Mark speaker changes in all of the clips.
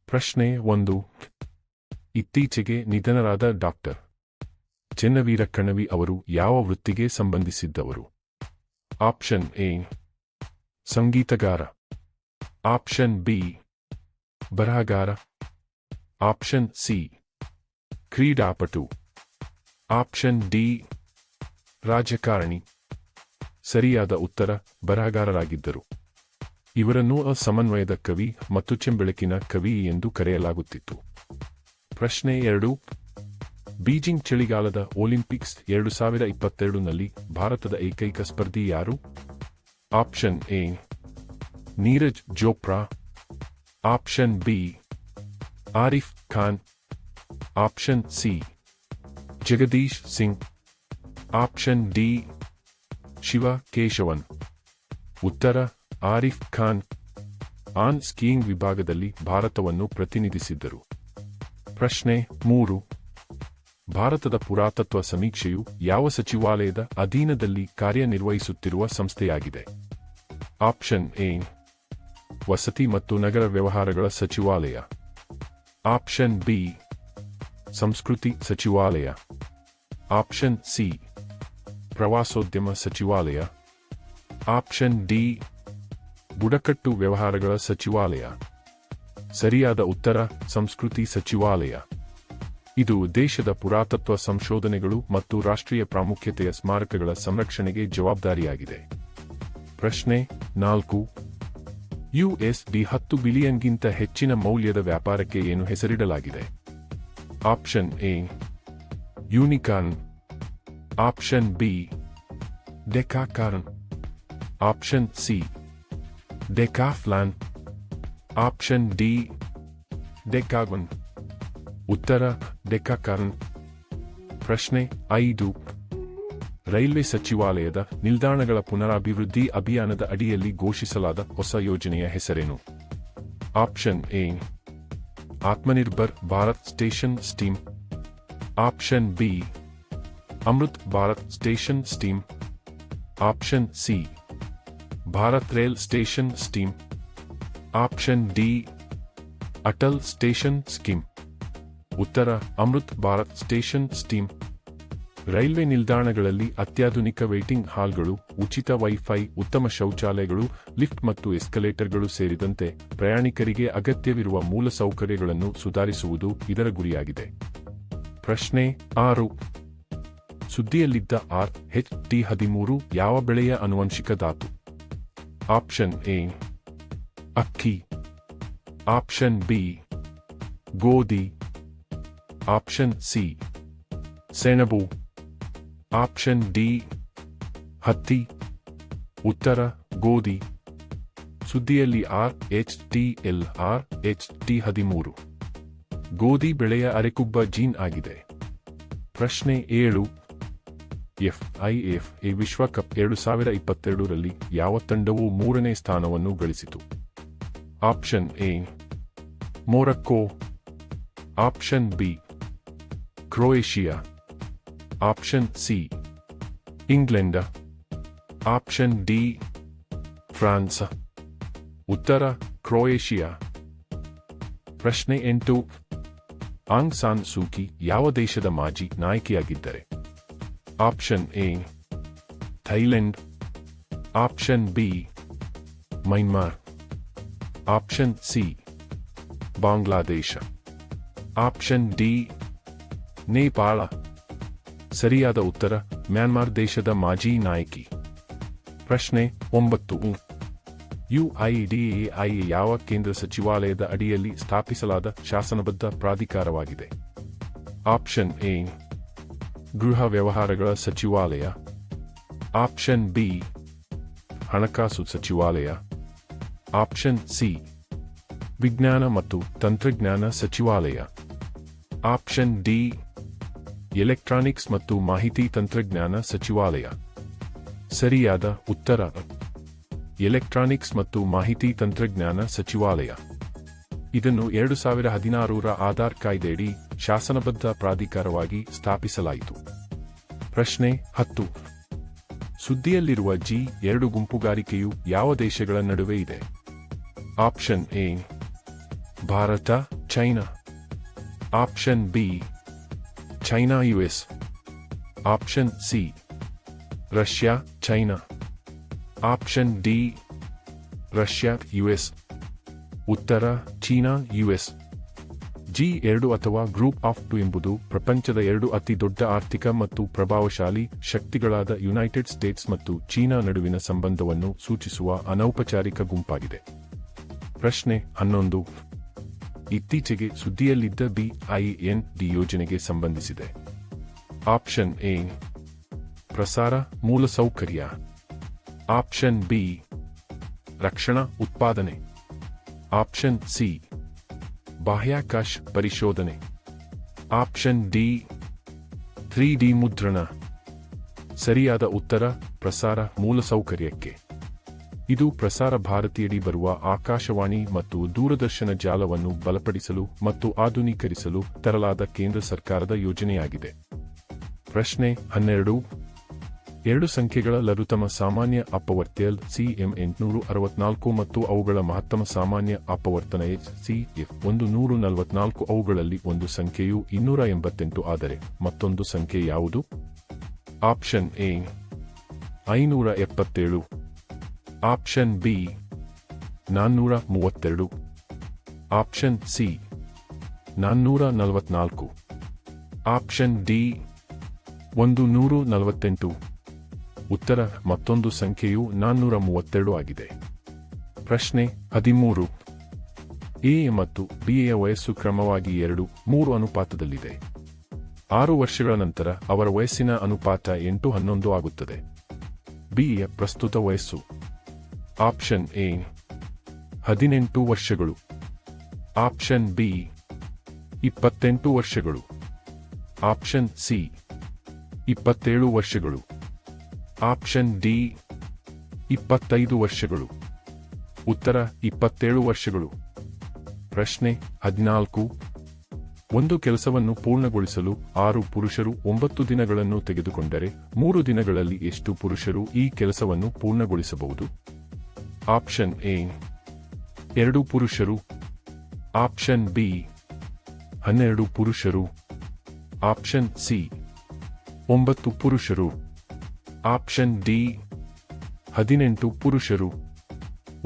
Speaker 1: ಪ್ರಶ್ನೆ 1. ಇತ್ತೀಚೆಗೆ ನಿಧನರಾದ ಡಾಕ್ಟರ್ ಚೆನ್ನವೀರ ಕಣವಿ ಅವರು ಯಾವ ವೃತ್ತಿಗೆ ಸಂಬಂಧಿಸಿದ್ದವರು? ಆಪ್ಷನ್ ಎ ಸಂಗೀತಗಾರ, ಆಪ್ಷನ್ ಬಿ ಬರಹಗಾರ, ಆಪ್ಷನ್ ಸಿ ಕ್ರೀಡಾಪಟು, ಆಪ್ಷನ್ ಡಿ ರಾಜಕಾರಣಿ. ಸರಿಯಾದ ಉತ್ತರ ಬರಹಗಾರರಾಗಿದ್ದರು. ಇವರನ್ನು ಸಮನ್ವಯದ ಕವಿ ಮತ್ತು ಚೆಂಬೆಳಕಿನ ಕವಿ ಎಂದು ಕರೆಯಲಾಗುತ್ತಿತ್ತು. ಪ್ರಶ್ನೆ 2. ಬೀಜಿಂಗ್ ಚಳಿಗಾಲದ ಒಲಿಂಪಿಕ್ಸ್ 2022ನಲ್ಲಿ ಭಾರತದ ಏಕೈಕ ಸ್ಪರ್ಧಿ ಯಾರು? Option A Neeraj Chopra, option B Arif Khan, option C Jagadish Singh, option D Shiva Keshavan. ಉತ್ತರ ಆರಿಫ್ ಖಾನ್. ಆನ್ ಸ್ಕೀಯಿಂಗ್ ವಿಭಾಗದಲ್ಲಿ ಭಾರತವನ್ನು ಪ್ರತಿನಿಧಿಸಿದ್ದರು. ಪ್ರಶ್ನೆ 3. ಭಾರತದ ಪುರಾತತ್ವ ಸಮೀಕ್ಷೆಯು ಯಾವ ಸಚಿವಾಲಯದ ಅಧೀನದಲ್ಲಿ ಕಾರ್ಯನಿರ್ವಹಿಸುತ್ತಿರುವ ಸಂಸ್ಥೆಯಾಗಿದೆ? ಆಪ್ಷನ್ ಎ ವಸತಿ ಮತ್ತು ನಗರ ವ್ಯವಹಾರಗಳ ಸಚಿವಾಲಯ, ಆಪ್ಷನ್ ಬಿ ಸಂಸ್ಕೃತಿ ಸಚಿವಾಲಯ, ಆಪ್ಷನ್ ಸಿ ಪ್ರವಾಸೋದ್ಯಮ ಸಚಿವಾಲಯ, ಆಪ್ಷನ್ ಡಿ ಬುಡಕಟ್ಟು ವ್ಯವಹಾರಗಳ ಸಚಿವಾಲಯ. ಸರಿಯಾದ ಉತ್ತರ ಸಂಸ್ಕೃತಿ ಸಚಿವಾಲಯ. ಇದು ದೇಶದ ಪುರಾತತ್ವ ಸಂಶೋಧನೆಗಳು ಮತ್ತು ರಾಷ್ಟ್ರೀಯ ಪ್ರಾಮುಖ್ಯತೆಯ ಸ್ಮಾರಕಗಳ ಸಂರಕ್ಷಣೆಗೆ ಜವಾಬ್ದಾರಿಯಾಗಿದೆ. ಪ್ರಶ್ನೆ 4. USD 10 ಬಿಲಿಯನ್ಗಿಂತ ಹೆಚ್ಚಿನ ಮೌಲ್ಯದ ವ್ಯಾಪಾರಕ್ಕೆ ಏನು ಹೆಸರಿಡಲಾಗಿದೆ? Option A unicorn, option B decacorn, option C ಡೆಕಾಫ್ಲಾನ್, ಆಪ್ಷನ್ ಡಿ ಡೆಕಾಗನ್. ಉತ್ತರ ಡೆಕಾಕಾರ್ನ್. ಪ್ರಶ್ನೆ 5. ರೈಲ್ವೆ ಸಚಿವಾಲಯದ ನಿಲ್ದಾಣಗಳ ಪುನರಾಭಿವೃದ್ಧಿ ಅಭಿಯಾನದ ಅಡಿಯಲ್ಲಿ ಘೋಷಿಸಲಾದ ಹೊಸ ಯೋಜನೆಯ ಹೆಸರೇನು? Option A Atmanirbhar Bharat station scheme, option B Amrit Bharat station scheme, option C Bharat Rail station scheme, option D Atal station scheme. ಉತ್ತರ Amrit Bharat station scheme. Railway ನಿಲ್ದಾಣಗಳಲ್ಲಿ ಅತ್ಯಾಧುನಿಕ ವೇಟಿಂಗ್ ಹಾಲ್ಗಳು, ಉಚಿತ ವೈಫೈ, ಉತ್ತಮ ಶೌಚಾಲಯಗಳು, ಲಿಫ್ಟ್ ಮತ್ತು ಎಸ್ಕಲೇಟರ್ಗಳು ಸೇರಿದಂತೆ ಪ್ರಯಾಣಿಕರಿಗೆ ಅಗತ್ಯವಿರುವ ಮೂಲಸೌಕರ್ಯಗಳನ್ನು ಸುಧಾರಿಸುವುದು ಇದರ ಗುರಿಯಾಗಿದೆ. ಪ್ರಶ್ನೆ 6. ಸುದ್ದಿಯಲ್ಲಿದ್ದ RH-13 ಯಾವ ಬೆಳೆಯ ಆನುವಂಶಿಕ ಧಾತು? ಆಪ್ಷನ್ ಎ ಅಕ್ಕಿ, ಆಪ್ಷನ್ ಬಿ ಗೋಧಿ, ಆಪ್ಷನ್ ಸಿ ಸೆಣಬು, ಆಪ್ಷನ್ ಡಿ ಹತ್ತಿ. ಉತ್ತರ ಗೋಧಿ. ಸುದ್ದಿಯಲ್ಲಿ RH-13 ಗೋಧಿ ಬೆಳೆಯ ಅರೆಕುಬ್ಬ ಜೀನ್ ಆಗಿದೆ. ಪ್ರಶ್ನೆ 7. FIFA ವಿಶ್ವಕಪ್ 2022ರಲ್ಲಿ ಯಾವ ತಂಡವು 3ನೇ ಸ್ಥಾನವನ್ನು ಗಳಿಸಿತು? Option A Morocco, option B Croatia, option C England, option D France. ಉತ್ತರ ಕ್ರೊಯೇಷಿಯಾ. ಪ್ರಶ್ನೆ 8. ಆಂಗ್ ಸಾನ್ ಸೂಕಿ ಯಾವ ದೇಶದ ಮಾಜಿ ನಾಯಕಿಯಾಗಿದ್ದರೆ? Option A Thailand, option B Myanmar, option C Bangladesh, option D Nepal. ಸರಿಯಾದ ಉತ್ತರ ಮ್ಯಾನ್ಮಾರ್ ದೇಶದ ಮಾಜಿ ನಾಯಕಿ. ಪ್ರಶ್ನೆ 9. UIDAI ಯಾವ ಕೇಂದ್ರ ಸಚಿವಾಲಯದ ಅಡಿಯಲ್ಲಿ ಸ್ಥಾಪಿಸಲಾದ ಶಾಸನಬದ್ಧ ಪ್ರಾಧಿಕಾರವಾಗಿದೆ? ಆಪ್ಷನ್ ಎ ಗೃಹ ವ್ಯವಹಾರಗಳ ಸಚಿವಾಲಯ, ಆಪ್ಷನ್ ಬಿ ಹಣಕಾಸು ಸಚಿವಾಲಯ, ಆಪ್ಷನ್ ಸಿ ವಿಜ್ಞಾನ ಮತ್ತು ತಂತ್ರಜ್ಞಾನ ಸಚಿವಾಲಯ, ಆಪ್ಷನ್ ಡಿ ಎಲೆಕ್ಟ್ರಾನಿಕ್ಸ್ ಮತ್ತು ಮಾಹಿತಿ ತಂತ್ರಜ್ಞಾನ ಸಚಿವಾಲಯ. ಸರಿಯಾದ ಉತ್ತರ ಎಲೆಕ್ಟ್ರಾನಿಕ್ಸ್ ಮತ್ತು ಮಾಹಿತಿ ತಂತ್ರಜ್ಞಾನ ಸಚಿವಾಲಯ. ಇದನ್ನು 2016ರ ಆಧಾರ್ ಕಾಯ್ದೆಯಡಿ ಶಾಸನಬದ್ಧ ಪ್ರಾಧಿಕಾರವಾಗಿ ಸ್ಥಾಪಿಸಲಾಯಿತು. ಪ್ರಶ್ನೆ 10. ಸುದ್ದಿಯಲ್ಲಿರುವ G2 ಗುಂಪುಗಾರಿಕೆಯು ಯಾವ ದೇಶಗಳ ನಡುವೆ ಇದೆ? Option A Bharat, China. Option B China US. Option C Russia China. Option D Russia US. ಉತ್ತರ ಚೀನಾ ಯುಎಸ್. G2 ಅಥವಾ ಗ್ರೂಪ್ ಆಫ್ 2 ಎಂಬುದು ಪ್ರಪಂಚದ 2 ಅತಿ ದೊಡ್ಡ ಆರ್ಥಿಕ ಮತ್ತು ಪ್ರಭಾವಶಾಲಿ ಶಕ್ತಿಗಳಾದ ಯುನೈಟೆಡ್ ಸ್ಟೇಟ್ಸ್ ಮತ್ತು ಚೀನಾ ನಡುವಿನ ಸಂಬಂಧವನ್ನು ಸೂಚಿಸುವ ಅನೌಪಚಾರಿಕ ಗುಂಪಾಗಿದೆ. ಪ್ರಶ್ನೆ 11. ಇತ್ತೀಚೆಗೆ ಸುದ್ದಿಯಲ್ಲಿದ್ದ BIND ಯೋಜನೆಗೆ ಸಂಬಂಧಿಸಿದೆ. ಆಪ್ಷನ್ ಎ ಪ್ರಸಾರ ಮೂಲಸೌಕರ್ಯ. ಆಪ್ಷನ್ ಬಿ ರಕ್ಷಣಾ ಉತ್ಪಾದನೆ. ಆಪ್ಷನ್ ಸಿ ಬಾಹ್ಯಾಕಾಶ ಪರಿಶೋಧನೆ. ಆಪ್ಷನ್ ಡಿ 3D ಮುದ್ರಣ. ಸರಿಯಾದ ಉತ್ತರ ಪ್ರಸಾರ ಮೂಲಸೌಕರ್ಯಕ್ಕೆ. ಇದು ಪ್ರಸಾರ ಭಾರತಿಯಡಿ ಬರುವ ಆಕಾಶವಾಣಿ ಮತ್ತು ದೂರದರ್ಶನ ಜಾಲವನ್ನು ಬಲಪಡಿಸಲು ಮತ್ತು ಆಧುನೀಕರಿಸಲು ತರಲಾದ ಕೇಂದ್ರ ಸರ್ಕಾರದ ಯೋಜನೆಯಾಗಿದೆ. ಪ್ರಶ್ನೆ 12. 2 ಸಂಖ್ಯೆಗಳ ಲಘುತ್ತಮ ಸಾಮಾನ್ಯ ಅಪವರ್ತ್ಯ CM 864 ಮತ್ತು ಅವುಗಳ ಮಹತ್ತಮ ಸಾಮಾನ್ಯ ಅಪವರ್ತನ HCF 144. ಅವುಗಳಲ್ಲಿ ಒಂದು ಸಂಖ್ಯೆಯು 288 ಆದರೆ ಮತ್ತೊಂದು ಸಂಖ್ಯೆ ಯಾವುದು? Option A 577. Option B 432. Option C 444. Option D 148. ಉತ್ತರ ಮತ್ತೊಂದು ಸಂಖ್ಯೆಯು 432 ಆಗಿದೆ. ಪ್ರಶ್ನೆ 13. ಎ ಮತ್ತು ಬಿಯ ವಯಸ್ಸು ಕ್ರಮವಾಗಿ 2:3 ಅನುಪಾತದಲ್ಲಿದೆ. 6 ವರ್ಷಗಳ ನಂತರ ಅವರ ವಯಸ್ಸಿನ ಅನುಪಾತ 8:11 ಆಗುತ್ತದೆ. ಬಿಯ ಪ್ರಸ್ತುತ ವಯಸ್ಸು. ಆಪ್ಷನ್ ಎ 18 ವರ್ಷಗಳು. ಆಪ್ಷನ್ ಬಿ 28 ವರ್ಷಗಳು. ಆಪ್ಷನ್ ಸಿ 27 ವರ್ಷಗಳು. ಆಪ್ಷನ್ ಡಿ 25 ವರ್ಷಗಳು. ಉತ್ತರ 27 ವರ್ಷಗಳು. ಪ್ರಶ್ನೆ 14. ಒಂದು ಕೆಲಸವನ್ನು ಪೂರ್ಣಗೊಳಿಸಲು 6 ಪುರುಷರು 9 ದಿನಗಳನ್ನು ತೆಗೆದುಕೊಂಡರೆ 3 ದಿನಗಳಲ್ಲಿ ಎಷ್ಟು ಪುರುಷರು ಈ ಕೆಲಸವನ್ನು ಪೂರ್ಣಗೊಳಿಸಬಹುದು? ಆಪ್ಷನ್ ಎ 2 ಪುರುಷರು. ಆಪ್ಷನ್ ಬಿ 12 ಪುರುಷರು. ಆಪ್ಷನ್ ಸಿ 9 ಪುರುಷರು. ಆಪ್ಷನ್ ಡಿ 18 ಪುರುಷರು.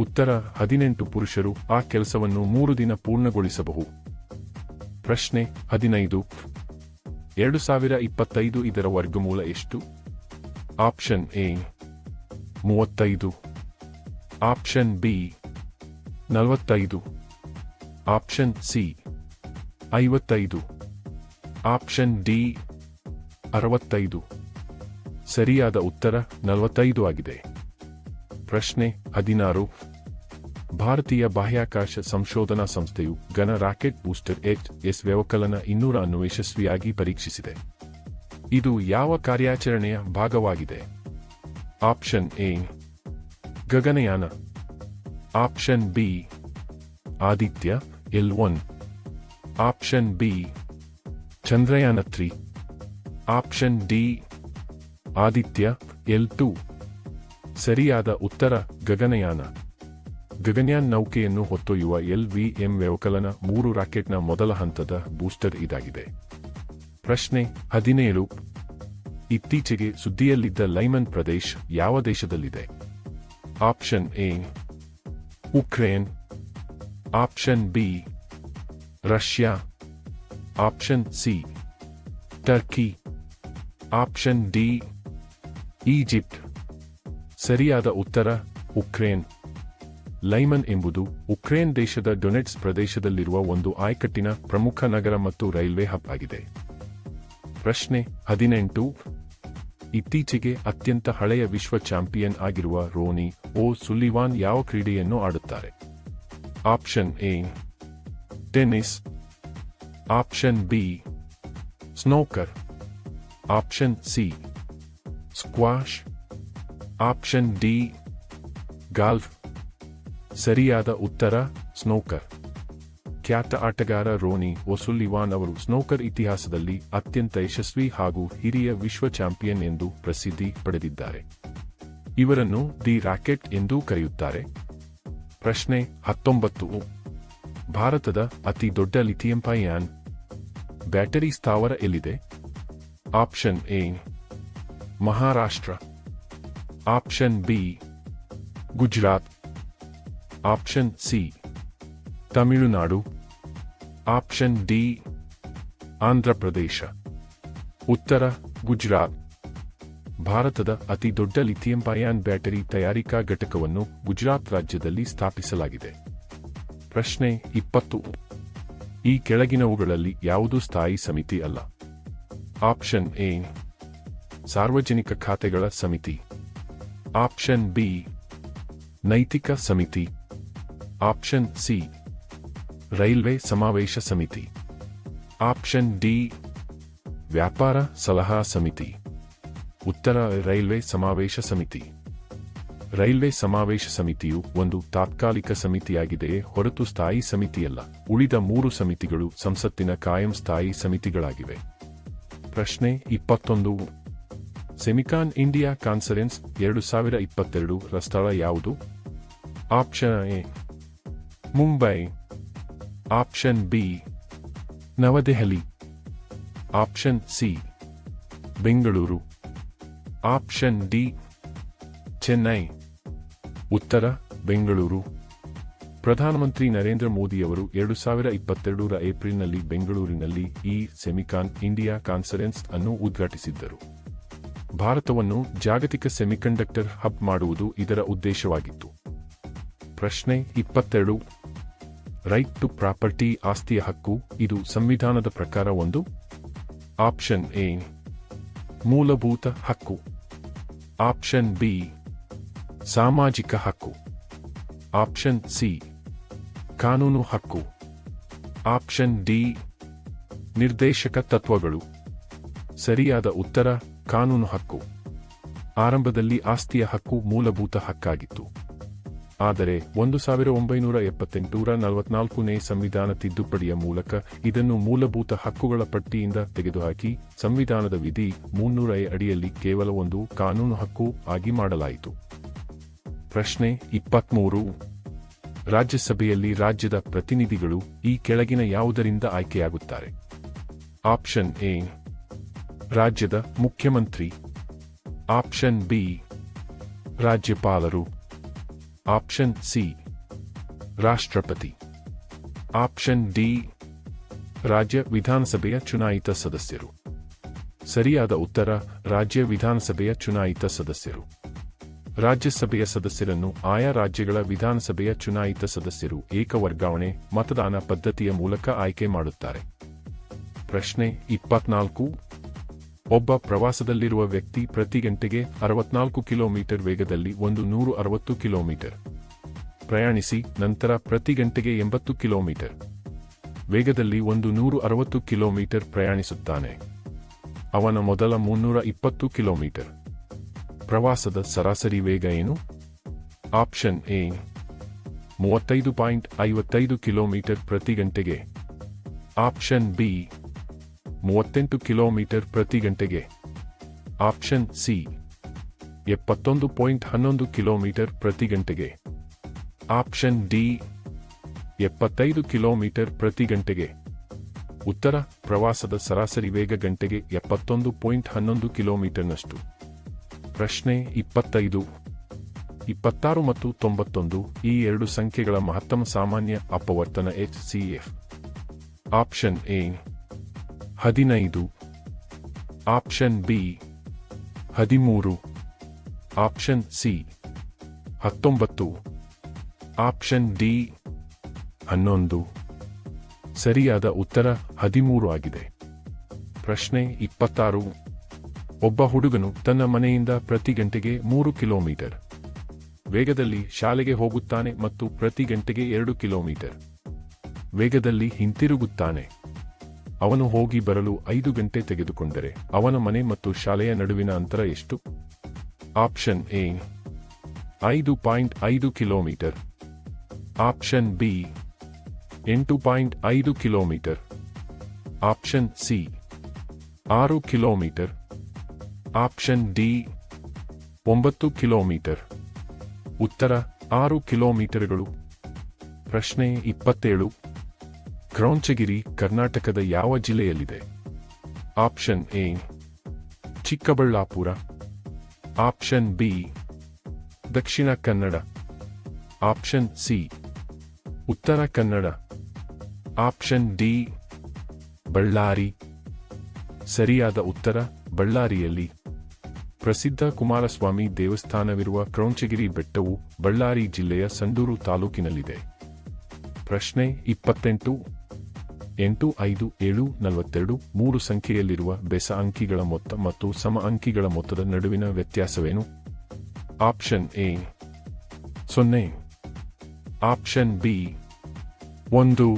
Speaker 1: ಉತ್ತರ 18 ಪುರುಷರು ಆ ಕೆಲಸವನ್ನು 3 ದಿನ ಪೂರ್ಣಗೊಳಿಸಬಹುದು. ಪ್ರಶ್ನೆ 15. 2025 ಇದರ ವರ್ಗಮೂಲ ಎಷ್ಟು? Option A 35. Option B 45. Option C 55. Option D 65. ಸರಿಯಾದ ಉತ್ತರ 45 ಆಗಿದೆ. ಪ್ರಶ್ನೆ 16. ಭಾರತೀಯ ಬಾಹ್ಯಾಕಾಶ ಸಂಶೋಧನಾ ಸಂಸ್ಥೆಯು ಘನ ರಾಕೆಟ್ ಬೂಸ್ಟರ್ HS ವ್ಯವಕಲನ 200 ಅನ್ನು ಯಶಸ್ವಿಯಾಗಿ ಪರೀಕ್ಷಿಸಿದೆ. ಇದು ಯಾವ ಕಾರ್ಯಾಚರಣೆಯ ಭಾಗವಾಗಿದೆ? Option A Gaganyaan. Option B Aditya L1. Option B Chandrayaan 3. Option D Aditya L2. ಸರಿಯಾದ ಉತ್ತರ ಗಗನಯಾನ. ಗಗನಯಾನ್ ನೌಕೆಯನ್ನು ಹೊತ್ತೊಯ್ಯುವ LVM ವ್ಯವಕಲನ 3 ರಾಕೆಟ್ನ ಮೊದಲ ಹಂತದ ಬೂಸ್ಟರ್ ಇದಾಗಿದೆ. ಪ್ರಶ್ನೆ 17. ಇತ್ತೀಚೆಗೆ ಸುದ್ದಿಯಲ್ಲಿದ್ದ ಲೈಮನ್ ಪ್ರದೇಶ್ ಯಾವ ದೇಶದಲ್ಲಿದೆ? Option A Ukraine. Option B Russia. Option C Turkey. Option D Egypt. ಸರಿಯಾದ ಉತ್ತರ ಉಕ್ರೇನ್. ಲೈಮನ್ ಎಂಬುದು ಉಕ್ರೇನ್ ದೇಶದ ಡೊನೆಟ್ಸ್ ಪ್ರದೇಶದಲ್ಲಿರುವ ಒಂದು ಆಯಕಟ್ಟಿನ ಪ್ರಮುಖ ನಗರ ಮತ್ತು ರೈಲ್ವೆ ಹಬ್ ಆಗಿದೆ. ಪ್ರಶ್ನೆ 18. ಇತ್ತೀಚೆಗೆ ಅತ್ಯಂತ ಹಳೆಯ ವಿಶ್ವ ಚಾಂಪಿಯನ್ ಆಗಿರುವ ರೋನಿ ಓಸುಲಿವಾನ್ ಯಾವ ಕ್ರೀಡೆಯನ್ನು ಆಡುತ್ತಾರೆ? Option A tennis. Option B snooker. Option C squash. Option D golf. ಸರಿಯಾದ ಉತ್ತರ ಸ್ನೋಕರ್. ಖ್ಯಾತ ಆಟಗಾರ ರೋನಿ ಓಸುಲಿವಾನ್ ಅವರು ಸ್ನೋಕರ್ ಇತಿಹಾಸದಲ್ಲಿ ಅತ್ಯಂತ ಯಶಸ್ವಿ ಹಾಗೂ ಹಿರಿಯ ವಿಶ್ವ ಚಾಂಪಿಯನ್ ಎಂದು ಪ್ರಸಿದ್ಧಿ ಪಡೆದಿದ್ದಾರೆ. ಇವರನ್ನು ದಿ ರಾಕೆಟ್ ಎಂದೂ ಕರೆಯುತ್ತಾರೆ. ಪ್ರಶ್ನೆ 19. ಭಾರತದ ಅತಿ ದೊಡ್ಡ ಲಿಥಿಯಂ ಅಯಾನ್ ಬ್ಯಾಟರಿ ಸ್ಥಾವರ ಎಲ್ಲಿದೆ? Option A Maharashtra, option B Gujarat, option C Tamil Nadu, option D Andhra Pradesh. ಉತ್ತರ ಗುಜರಾತ್. ಭಾರತದ ಅತಿ ದೊಡ್ಡ ಲಿಥಿಯಂ ಅಯಾನ್ ಬ್ಯಾಟರಿ ತಯಾರಿಕಾ ಘಟಕವನ್ನು ಗುಜರಾತ್ ರಾಜ್ಯದಲ್ಲಿ ಸ್ಥಾಪಿಸಲಾಗಿದೆ. ಪ್ರಶ್ನೆ 20. ಈ ಕೆಳಗಿನವುಗಳಲ್ಲಿ ಯಾವುದು ಸ್ಥಾಯಿ ಸಮಿತಿ ಅಲ್ಲ? ಆಪ್ಷನ್ ಎ ಸಾರ್ವಜನಿಕ ಖಾತೆಗಳ ಸಮಿತಿ, ಆಪ್ಷನ್ ಬಿ ನೈತಿಕ ಸಮಿತಿ, ಆಪ್ಷನ್ ಸಿ ರೈಲ್ವೆ ಸಮಾವೇಶ ಸಮಿತಿ, ಆಪ್ಷನ್ ಡಿ ವ್ಯಾಪಾರ ಸಲಹಾ ಸಮಿತಿ. ಉತ್ತರ ರೈಲ್ವೆ ಸಮಾವೇಶ ಸಮಿತಿ. ರೈಲ್ವೆ ಸಮಾವೇಶ ಸಮಿತಿಯು ಒಂದು ತಾತ್ಕಾಲಿಕ ಸಮಿತಿಯಾಗಿದೆಯೇ ಹೊರತು ಸ್ಥಾಯಿ ಸಮಿತಿಯಲ್ಲ. ಉಳಿದ 3 ಸಮಿತಿಗಳು ಸಂಸತ್ತಿನ ಕಾಯಂ ಸ್ಥಾಯಿ ಸಮಿತಿಗಳಾಗಿವೆ. ಪ್ರಶ್ನೆ 21. ಸೆಮಿಕಾನ್ ಇಂಡಿಯಾ ಕಾನ್ಫರೆನ್ಸ್ 2022 ರ ಸ್ಥಳ ಯಾವುದು? Option A Mumbai, option B Navadehali, option C Bengaluru, option D Chennai. ಉತ್ತರ ಬೆಂಗಳೂರು. ಪ್ರಧಾನಮಂತ್ರಿ ನರೇಂದ್ರ ಮೋದಿಯವರು 2022 ರ ಏಪ್ರಿಲ್ನಲ್ಲಿ ಬೆಂಗಳೂರಿನಲ್ಲಿ ಈ ಸೆಮಿಕಾನ್ ಇಂಡಿಯಾ ಕಾನ್ಫರೆನ್ಸ್ ಅನ್ನು ಉದ್ಘಾಟಿಸಿದ್ದರು. ಭಾರತವನ್ನು ಜಾಗತಿಕ ಸೆಮಿಕಂಡಕ್ಟರ್ ಹಬ್ ಮಾಡುವುದು ಇದರ ಉದ್ದೇಶವಾಗಿತ್ತು. ಪ್ರಶ್ನೆ 22. ರೈಟ್ ಟು ಪ್ರಾಪರ್ಟಿ ಆಸ್ತಿಯ ಹಕ್ಕು ಇದು ಸಂವಿಧಾನದ ಪ್ರಕಾರ ಒಂದು? ಆಪ್ಷನ್ ಎ ಮೂಲಭೂತ ಹಕ್ಕು, ಆಪ್ಷನ್ ಬಿ ಸಾಮಾಜಿಕ ಹಕ್ಕು, ಆಪ್ಷನ್ ಸಿ ಕಾನೂನು ಹಕ್ಕು, ಆಪ್ಷನ್ ಡಿ ನಿರ್ದೇಶಕ ತತ್ವಗಳು. ಸರಿಯಾದ ಉತ್ತರ ಕಾನೂನು ಹಕ್ಕು. ಆರಂಭದಲ್ಲಿ ಆಸ್ತಿಯ ಹಕ್ಕು ಮೂಲಭೂತ ಹಕ್ಕಾಗಿತ್ತು. ಆದರೆ 1978 ರ 44ನೇ ಸಂವಿಧಾನ ತಿದ್ದುಪಡಿಯ ಮೂಲಕ ಇದನ್ನು ಮೂಲಭೂತ ಹಕ್ಕುಗಳ ಪಟ್ಟಿಯಿಂದ ತೆಗೆದುಹಾಕಿ ಸಂವಿಧಾನದ ವಿಧಿ 300 ಅಡಿಯಲ್ಲಿ ಕೇವಲ ಒಂದು ಕಾನೂನು ಹಕ್ಕು ಆಗಿ ಮಾಡಲಾಯಿತು. ಪ್ರಶ್ನೆ 23. ರಾಜ್ಯಸಭೆಯಲ್ಲಿ ರಾಜ್ಯದ ಪ್ರತಿನಿಧಿಗಳು ಈ ಕೆಳಗಿನ ಯಾವುದರಿಂದ ಆಯ್ಕೆಯಾಗುತ್ತಾರೆ? ಆಪ್ಷನ್ ಎ ರಾಜ್ಯದ ಮುಖ್ಯಮಂತ್ರಿ, ಆಪ್ಷನ್ ಬಿ ರಾಜ್ಯಪಾಲರು, ಆಪ್ಷನ್ ಸಿ ರಾಷ್ಟ್ರಪತಿ, ಆಪ್ಷನ್ ಡಿ ರಾಜ್ಯ ವಿಧಾನಸಭೆಯ ಚುನಾಯಿತ ಸದಸ್ಯರು. ಸರಿಯಾದ ಉತ್ತರ ರಾಜ್ಯ ವಿಧಾನಸಭೆಯ ಚುನಾಯಿತ ಸದಸ್ಯರು. ರಾಜ್ಯಸಭೆಯ ಸದಸ್ಯರನ್ನು ಆಯಾ ರಾಜ್ಯಗಳ ವಿಧಾನಸಭೆಯ ಚುನಾಯಿತ ಸದಸ್ಯರು ಏಕವರ್ಗಾವಣೆ ಮತದಾನ ಪದ್ಧತಿಯ ಮೂಲಕ ಆಯ್ಕೆ ಮಾಡುತ್ತಾರೆ. ಪ್ರಶ್ನೆ 24. ಒಬ್ಬ ಪ್ರವಾಸದಲ್ಲಿರುವ ವ್ಯಕ್ತಿ ಪ್ರತಿ ಗಂಟೆಗೆ 64 ಕಿಲೋಮೀಟರ್ ವೇಗದಲ್ಲಿ 160 ಕಿಲೋಮೀಟರ್ ಪ್ರಯಾಣಿಸಿ ನಂತರ ಪ್ರತಿ ಗಂಟೆಗೆ 80 ಕಿಲೋಮೀಟರ್ ವೇಗದಲ್ಲಿ 160 ಕಿಲೋಮೀಟರ್ ಪ್ರಯಾಣಿಸುತ್ತಾನೆ. ಅವನ ಮೊದಲ 320 ಕಿಲೋಮೀಟರ್ ಪ್ರವಾಸದ ಸರಾಸರಿ ವೇಗ ಏನು? ಆಪ್ಷನ್ ಎ 35.55 ಕಿಲೋಮೀಟರ್ ಪ್ರತಿ ಗಂಟೆಗೆ, ಆಪ್ಷನ್ ಬಿ 38 ಕಿಲೋಮೀಟರ್ ಪ್ರತಿ ಗಂಟೆಗೆ, ಆಪ್ಷನ್ ಸಿ 71.11 ಕಿಲೋಮೀಟರ್ ಪ್ರತಿ ಗಂಟೆಗೆ, ಆಪ್ಷನ್ ಡಿ 75 ಕಿಲೋಮೀಟರ್ ಪ್ರತಿ ಗಂಟೆಗೆ. ಉತ್ತರ ಪ್ರವಾಸದ ಸರಾಸರಿ ವೇಗ ಗಂಟೆಗೆ 71.11 ಕಿಲೋಮೀಟರ್ನಷ್ಟು. ಪ್ರಶ್ನೆ 25. 26 ಮತ್ತು 91 ಈ ಎರಡು ಸಂಖ್ಯೆಗಳ ಮಹತ್ತಮ ಸಾಮಾನ್ಯ ಅಪವರ್ತನ HCF. Option A 15, option B 13, option C 19, option D 11. ಸರಿಯಾದ ಉತ್ತರ 13 ಆಗಿದೆ. ಪ್ರಶ್ನೆ 26. ಒಬ್ಬ ಹುಡುಗನು ತನ್ನ ಮನೆಯಿಂದ ಪ್ರತಿ ಗಂಟೆಗೆ 3 ಕಿಲೋಮೀಟರ್ ವೇಗದಲ್ಲಿ ಶಾಲೆಗೆ ಹೋಗುತ್ತಾನೆ ಮತ್ತು ಪ್ರತಿ ಗಂಟೆಗೆ 2 ಕಿಲೋಮೀಟರ್ ವೇಗದಲ್ಲಿ ಹಿಂತಿರುಗುತ್ತಾನೆ. ಅವನು ಹೋಗಿ ಬರಲು 5 ಗಂಟೆ ತೆಗೆದುಕೊಂಡರೆ ಅವನ ಮನೆ ಮತ್ತು ಶಾಲೆಯ ನಡುವಿನ ಅಂತರ ಎಷ್ಟು? Option A 5.5 kilometre, option B 8.5 kilometre, option C 6 kilometre, option D 9 kilometre. ಉತ್ತರ 6 ಕಿಲೋಮೀಟರ್ಗಳು. ಪ್ರಶ್ನೆ 27. ಕ್ರೌಂಚಗಿರಿ ಕರ್ನಾಟಕದ ಯಾವ ಜಿಲ್ಲೆಯಲ್ಲಿದೆ? Option A Chikkaballapur, option B Dakshina Kannada, option C Uttara Kannada, option D Ballari. ಸರಿಯಾದ ಉತ್ತರ ಬಳ್ಳಾರಿಯಲ್ಲಿ. ಪ್ರಸಿದ್ಧ ಕುಮಾರಸ್ವಾಮಿ ದೇವಸ್ಥಾನವಿರುವ ಕ್ರೌಂಚಗಿರಿ ಬೆಟ್ಟವು ಬಳ್ಳಾರಿ ಜಿಲ್ಲೆಯ ಸಂಡೂರು ತಾಲೂಕಿನಲ್ಲಿದೆ. ಪ್ರಶ್ನೆ 28. 8, 5, 7, 42, 3 ಸಂಖ್ಯೆಯಲ್ಲಿರುವ ಬೆಸ ಅಂಕಿಗಳ ಮೊತ್ತ ಮತ್ತು ಸಮ ಅಂಕಿಗಳ ಮೊತ್ತದ ನಡುವಿನ ವ್ಯತ್ಯಾಸವೇನು? Option A 0, option B 1,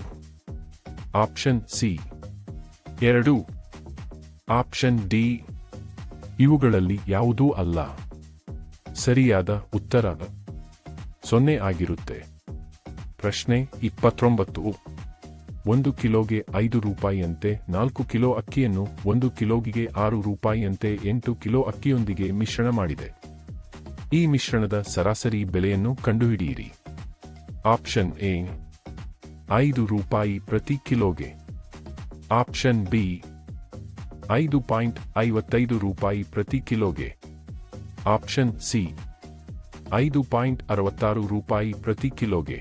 Speaker 1: option C 2, option D ಇವುಗಳಲ್ಲಿ ಯಾವುದೂ ಅಲ್ಲ. ಸರಿಯಾದ ಉತ್ತರ 0 ಆಗಿರುತ್ತೆ. ಪ್ರಶ್ನೆ 29. 1 ಕಿಲೋಗೆ 5 ರೂಪಾಯಿಯಂತೆ 4 ಕಿಲೋ ಅಕ್ಕಿಯನ್ನು 1 ಕಿಲೋಗಿಗೆ 6 ರೂಪಾಯಿಯಂತೆ 8 ಕಿಲೋ ಅಕ್ಕಿಯೊಂದಿಗೆ ಮಿಶ್ರಣ ಮಾಡಿದೆ. ಈ ಮಿಶ್ರಣದ ಸರಾಸರಿ ಬೆಲೆಯನ್ನು ಕಂಡುಹಿಡಿಯಿರಿ. ಆಪ್ಷನ್ ಎ 5 ರೂಪಾಯಿ ಪ್ರತಿ ಕಿಲೋಗೆ, ಆಪ್ಷನ್ ಬಿ 5.55 ರೂಪಾಯಿ ಪ್ರತಿ ಕಿಲೋಗೆ, ಆಪ್ಷನ್ ಸಿ 5.66 ರೂಪಾಯಿ ಪ್ರತಿ ಕಿಲೋಗೆ,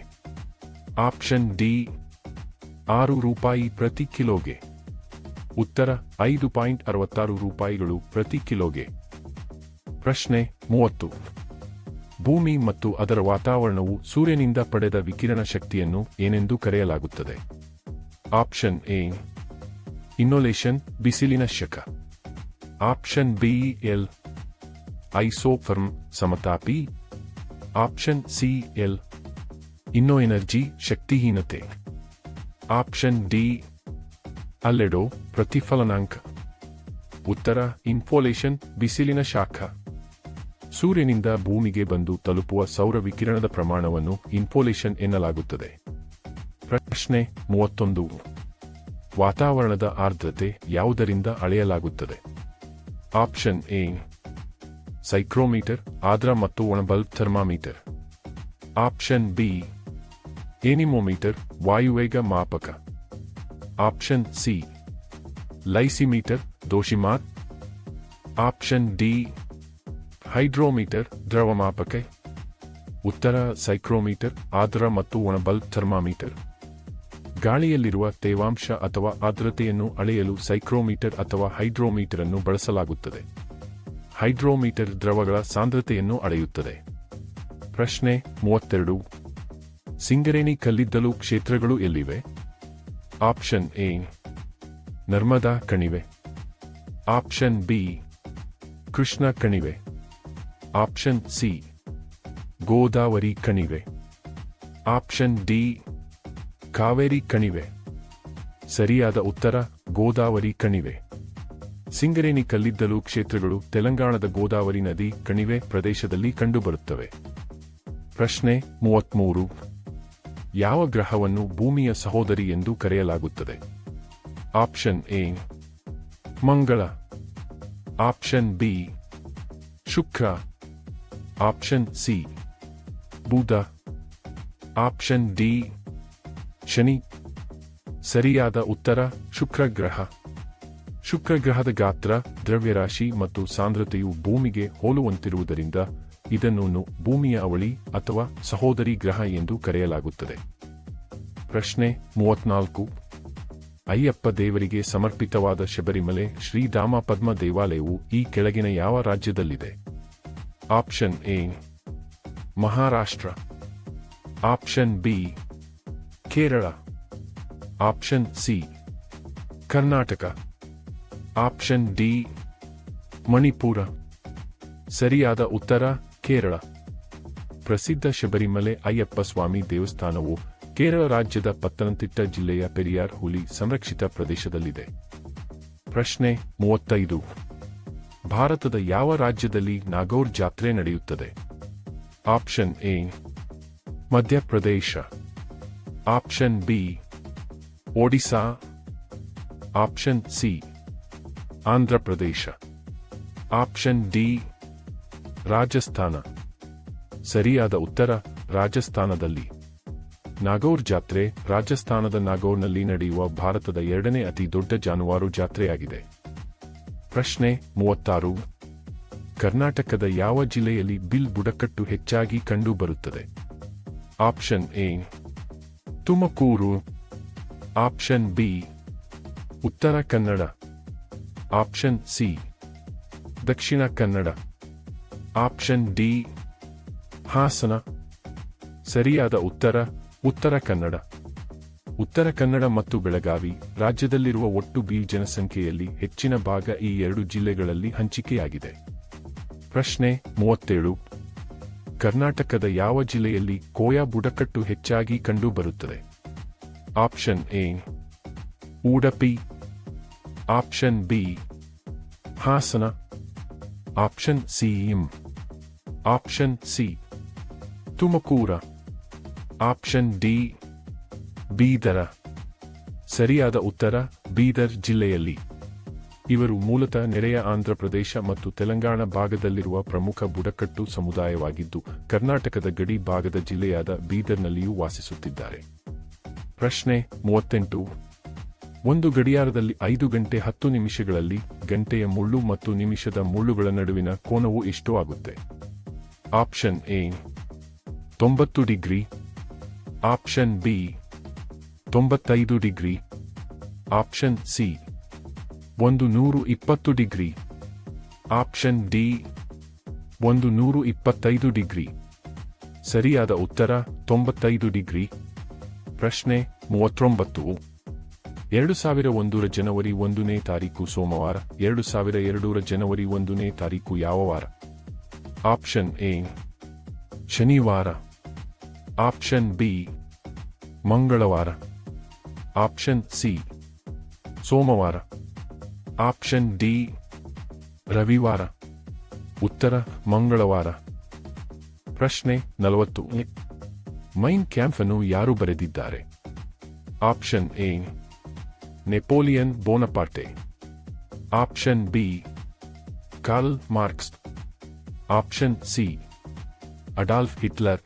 Speaker 1: ಆಪ್ಷನ್ ಡಿ 6 ರೂಪಾಯಿ ಪ್ರತಿ ಕಿಲೋಗೆ. ಉತ್ತರ 5.66 ರೂಪಾಯಿಗಳು ಪ್ರತಿ ಕಿಲೋಗೆ. ಪ್ರಶ್ನೆ 30. ಭೂಮಿ ಮತ್ತು ಅದರ ವಾತಾವರಣವು ಸೂರ್ಯನಿಂದ ಪಡೆದ ವಿಕಿರಣ ಶಕ್ತಿಯನ್ನು ಏನೆಂದು ಕರೆಯಲಾಗುತ್ತದೆ? ಆಪ್ಷನ್ ಎ ಇನ್ನೋಲೇಷನ್ ಬಿಸಿಲಿನ ಶಕ, ಆಪ್ಷನ್ ಬಿ ಎಲ್ ಐಸೋಫರ್ಮ್ ಸಮತಾಪಿ, ಆಪ್ಷನ್ ಸಿ ಎಲ್ ಇನ್ನೋ ಎನರ್ಜಿ ಶಕ್ತಿಹೀನತೆ, ಆಪ್ಷನ್ ಡಿ ಅಲ್ಲೆಡೋ ಪ್ರತಿಫಲನಾಂಕ. ಉತ್ತರ ಇನ್ಫೋಲೇಷನ್ ಬಿಸಿಲಿನ ಶಾಖ. ಸೂರ್ಯನಿಂದ ಭೂಮಿಗೆ ಬಂದು ತಲುಪುವ ಸೌರ ವಿಕಿರಣದ ಪ್ರಮಾಣವನ್ನು ಇನ್ಫೋಲೇಷನ್ ಎನ್ನಲಾಗುತ್ತದೆ. ಪ್ರಶ್ನೆ 31. ವಾತಾವರಣದ ಆರ್ದ್ರತೆ ಯಾವುದರಿಂದ ಅಳೆಯಲಾಗುತ್ತದೆ? ಆಪ್ಷನ್ ಎ ಸೈಕ್ರೋಮೀಟರ್ ಆರ್ದ್ರ ಮತ್ತು ಒಣಬಲ್ಬ್ ಥರ್ಮಾಮೀಟರ್, ಆಪ್ಷನ್ ಬಿ ಏನಿಮೋಮೀಟರ್ ವಾಯುವೇಗ ಮಾಪಕ, ಆಪ್ಷನ್ ಸಿ ಲೈಸಿಮೀಟರ್ ದೋಷಿಮಾರ್, ಆಪ್ಷನ್ ಡಿ ಹೈಡ್ರೋಮೀಟರ್ ದ್ರವಮಾಪಕ. ಉತ್ತರ ಸೈಕ್ರೋಮೀಟರ್ ಆರ್ದ್ರ ಮತ್ತು ಒಣಬಲ್ಬ್ ಥರ್ಮಾಮೀಟರ್. ಗಾಳಿಯಲ್ಲಿರುವ ತೇವಾಂಶ ಅಥವಾ ಆರ್ದ್ರತೆಯನ್ನು ಅಳೆಯಲು ಸೈಕ್ರೋಮೀಟರ್ ಅಥವಾ ಹೈಡ್ರೋಮೀಟರ್ ಅನ್ನು ಬಳಸಲಾಗುತ್ತದೆ. ಹೈಡ್ರೋಮೀಟರ್ ದ್ರವಗಳ ಸಾಂದ್ರತೆಯನ್ನು ಅಳೆಯುತ್ತದೆ. ಪ್ರಶ್ನೆ 32. ಸಿಂಗರೇಣಿ ಕಲ್ಲಿದ್ದಲು ಕ್ಷೇತ್ರಗಳು ಎಲ್ಲಿವೆ? ಆಪ್ಷನ್ ಎ ನರ್ಮದಾ ಕಣಿವೆ, ಆಪ್ಷನ್ ಬಿ ಕೃಷ್ಣ ಕಣಿವೆ, ಆಪ್ಷನ್ ಸಿ ಗೋದಾವರಿ ಕಣಿವೆ, ಆಪ್ಷನ್ ಡಿ ಕಾವೇರಿ ಕಣಿವೆ. ಸರಿಯಾದ ಉತ್ತರ ಗೋದಾವರಿ ಕಣಿವೆ. ಸಿಂಗರೇಣಿ ಕಲ್ಲಿದ್ದಲು ಕ್ಷೇತ್ರಗಳು ತೆಲಂಗಾಣದ ಗೋದಾವರಿ ನದಿ ಕಣಿವೆ ಪ್ರದೇಶದಲ್ಲಿ ಕಂಡುಬರುತ್ತವೆ. ಪ್ರಶ್ನೆ 33. ಯಾವ ಗ್ರಹವನ್ನು ಭೂಮಿಯ ಸಹೋದರಿ ಎಂದು ಕರೆಯಲಾಗುತ್ತದೆ? ಆಪ್ಷನ್ ಎ ಮಂಗಳ, ಆಪ್ಷನ್ ಬಿ ಶುಕ್ರ, ಆಪ್ಷನ್ ಸಿ ಬುಧ, ಆಪ್ಷನ್ ಡಿ ಶನಿ. ಸರಿಯಾದ ಉತ್ತರ ಶುಕ್ರ ಗ್ರಹ. ಶುಕ್ರ ಗ್ರಹದ ಗಾತ್ರ, ದ್ರವ್ಯರಾಶಿ ಮತ್ತು ಸಾಂದ್ರತೆಯು ಭೂಮಿಗೆ ಹೋಲುವಂತಿರುವುದರಿಂದ ಇದನ್ನು ಭೂಮಿಯ ಅವಳಿ ಅಥವಾ ಸಹೋದರಿ ಗ್ರಹ ಎಂದು ಕರೆಯಲಾಗುತ್ತದೆ. ಪ್ರಶ್ನೆ 34. ಅಯ್ಯಪ್ಪ ದೇವರಿಗೆ ಸಮರ್ಪಿತವಾದ ಶಬರಿಮಲೆ ಶ್ರೀರಾಮ ಪದ್ಮ ದೇವಾಲಯವು ಈ ಕೆಳಗಿನ ಯಾವ ರಾಜ್ಯದಲ್ಲಿದೆ? Option A Maharashtra, option B Kerala, option C Karnataka, option D Manipur. ಸರಿಯಾದ ಉತ್ತರ ಕೇರಳ. ಪ್ರಸಿದ್ಧ ಶಬರಿಮಲೆ ಅಯ್ಯಪ್ಪ ಸ್ವಾಮಿ ದೇವಸ್ಥಾನವು ಕೇರಳ ರಾಜ್ಯದ ಪತ್ತನಂತಿಟ್ಟ ಜಿಲ್ಲೆಯ ಪೆರಿಯಾರ್ ಹುಲಿ ಸಂರಕ್ಷಿತ ಪ್ರದೇಶದಲ್ಲಿದೆ. ಪ್ರಶ್ನೆ 35. ಭಾರತದ ಯಾವ ರಾಜ್ಯದಲ್ಲಿ ನಾಗೌರ್ ಜಾತ್ರೆ ನಡೆಯುತ್ತದೆ? Option A Madhya Pradesh, option B Odisha, option C Andhra Pradesh, option D Rajasthan. ಸರಿಯಾದ ಉತ್ತರ ರಾಜಸ್ಥಾನದಲ್ಲಿ. ನಾಗೌರ್ ಜಾತ್ರೆ ರಾಜಸ್ಥಾನದ ನಾಗೌರ್ನಲ್ಲಿ ನಡೆಯುವ ಭಾರತದ ಎರಡನೇ ಅತಿ ದೊಡ್ಡ ಜಾನುವಾರು ಜಾತ್ರೆಯಾಗಿದೆ. ಪ್ರಶ್ನೆ 36. ಕರ್ನಾಟಕದ ಯಾವ ಜಿಲ್ಲೆಯಲ್ಲಿ ಬಿಲ್ ಬುಡಕಟ್ಟು ಹೆಚ್ಚಾಗಿ ಕಂಡುಬರುತ್ತದೆ? Option A Tumakuru, option B Uttara Kannada, option C Dakshina Kannada, option D Hassan. ಸರಿಯಾದ ಉತ್ತರ ಉತ್ತರ ಕನ್ನಡ. ಉತ್ತರ ಕನ್ನಡ ಮತ್ತು ಬೆಳಗಾವಿ ರಾಜ್ಯದಲ್ಲಿರುವ ಒಟ್ಟು ಬಿಲ್ ಜನಸಂಖ್ಯೆಯಲ್ಲಿ ಹೆಚ್ಚಿನ ಭಾಗ ಈ ಎರಡು ಜಿಲ್ಲೆಗಳಲ್ಲಿ ಹಂಚಿಕೆಯಾಗಿದೆ. ಪ್ರಶ್ನೆ 37. ಕರ್ನಾಟಕದ ಯಾವ ಜಿಲ್ಲೆಯಲ್ಲಿ ಕೋಯಾ ಬುಡಕಟ್ಟು ಹೆಚ್ಚಾಗಿ ಕಂಡುಬರುತ್ತದೆ? Option A Udupi, option B Hassan, option C option C Tumkur, option D Bidar. ಸರಿಯಾದ ಉತ್ತರ ಬೀದರ್ ಜಿಲ್ಲೆಯಲ್ಲಿ. ಇವರು ಮೂಲತಃ ನೆರೆಯ ಆಂಧ್ರಪ್ರದೇಶ ಮತ್ತು ತೆಲಂಗಾಣ ಭಾಗದಲ್ಲಿರುವ ಪ್ರಮುಖ ಬುಡಕಟ್ಟು ಸಮುದಾಯವಾಗಿದ್ದು, ಕರ್ನಾಟಕದ ಗಡಿ ಭಾಗದ ಜಿಲ್ಲೆಯಾದ ಬೀದರ್ನಲ್ಲಿಯೂ ವಾಸಿಸುತ್ತಿದ್ದಾರೆ. ಪ್ರಶ್ನೆ 38. ಒಂದು ಗಡಿಯಾರದಲ್ಲಿ 5 ಗಂಟೆ 10 ನಿಮಿಷಗಳಲ್ಲಿ ಗಂಟೆಯ ಮುಳ್ಳು ಮತ್ತು ನಿಮಿಷದ ಮುಳ್ಳುಗಳ ನಡುವಿನ ಕೋನವು ಎಷ್ಟು ಆಗುತ್ತೆ? Option A 90 degree, option B 95 degree, option C 120 degree, option D 125 degree. ಸರಿಯಾದ ಉತ್ತರ 95 ಡಿಗ್ರಿ. ಪ್ರಶ್ನೆ 39. 2001 ಜನವರಿ 1ನೇ ತಾರೀಕು ಸೋಮವಾರ, 2002 ಜನವರಿ 1ನೇ ತಾರೀಕು ಯಾವ ವಾರ? ಆಪ್ಷನ್ ಎ ಶನಿವಾರ, ಆಪ್ಷನ್ ಬಿ ಮಂಗಳವಾರ, ಆಪ್ಷನ್ ಸಿ ಸೋಮವಾರ, ಆಪ್ಷನ್ ಡಿ ರವಿವಾರ. ಉತ್ತರ ಮಂಗಳವಾರ. ಪ್ರಶ್ನೆ 40. ಮೈನ್ ಕ್ಯಾಂಪ್ ಅನ್ನು ಯಾರು ಬರೆದಿದ್ದಾರೆ? Option A Napoleon Bonaparte, option B Karl Marx, option C Adolf Hitler,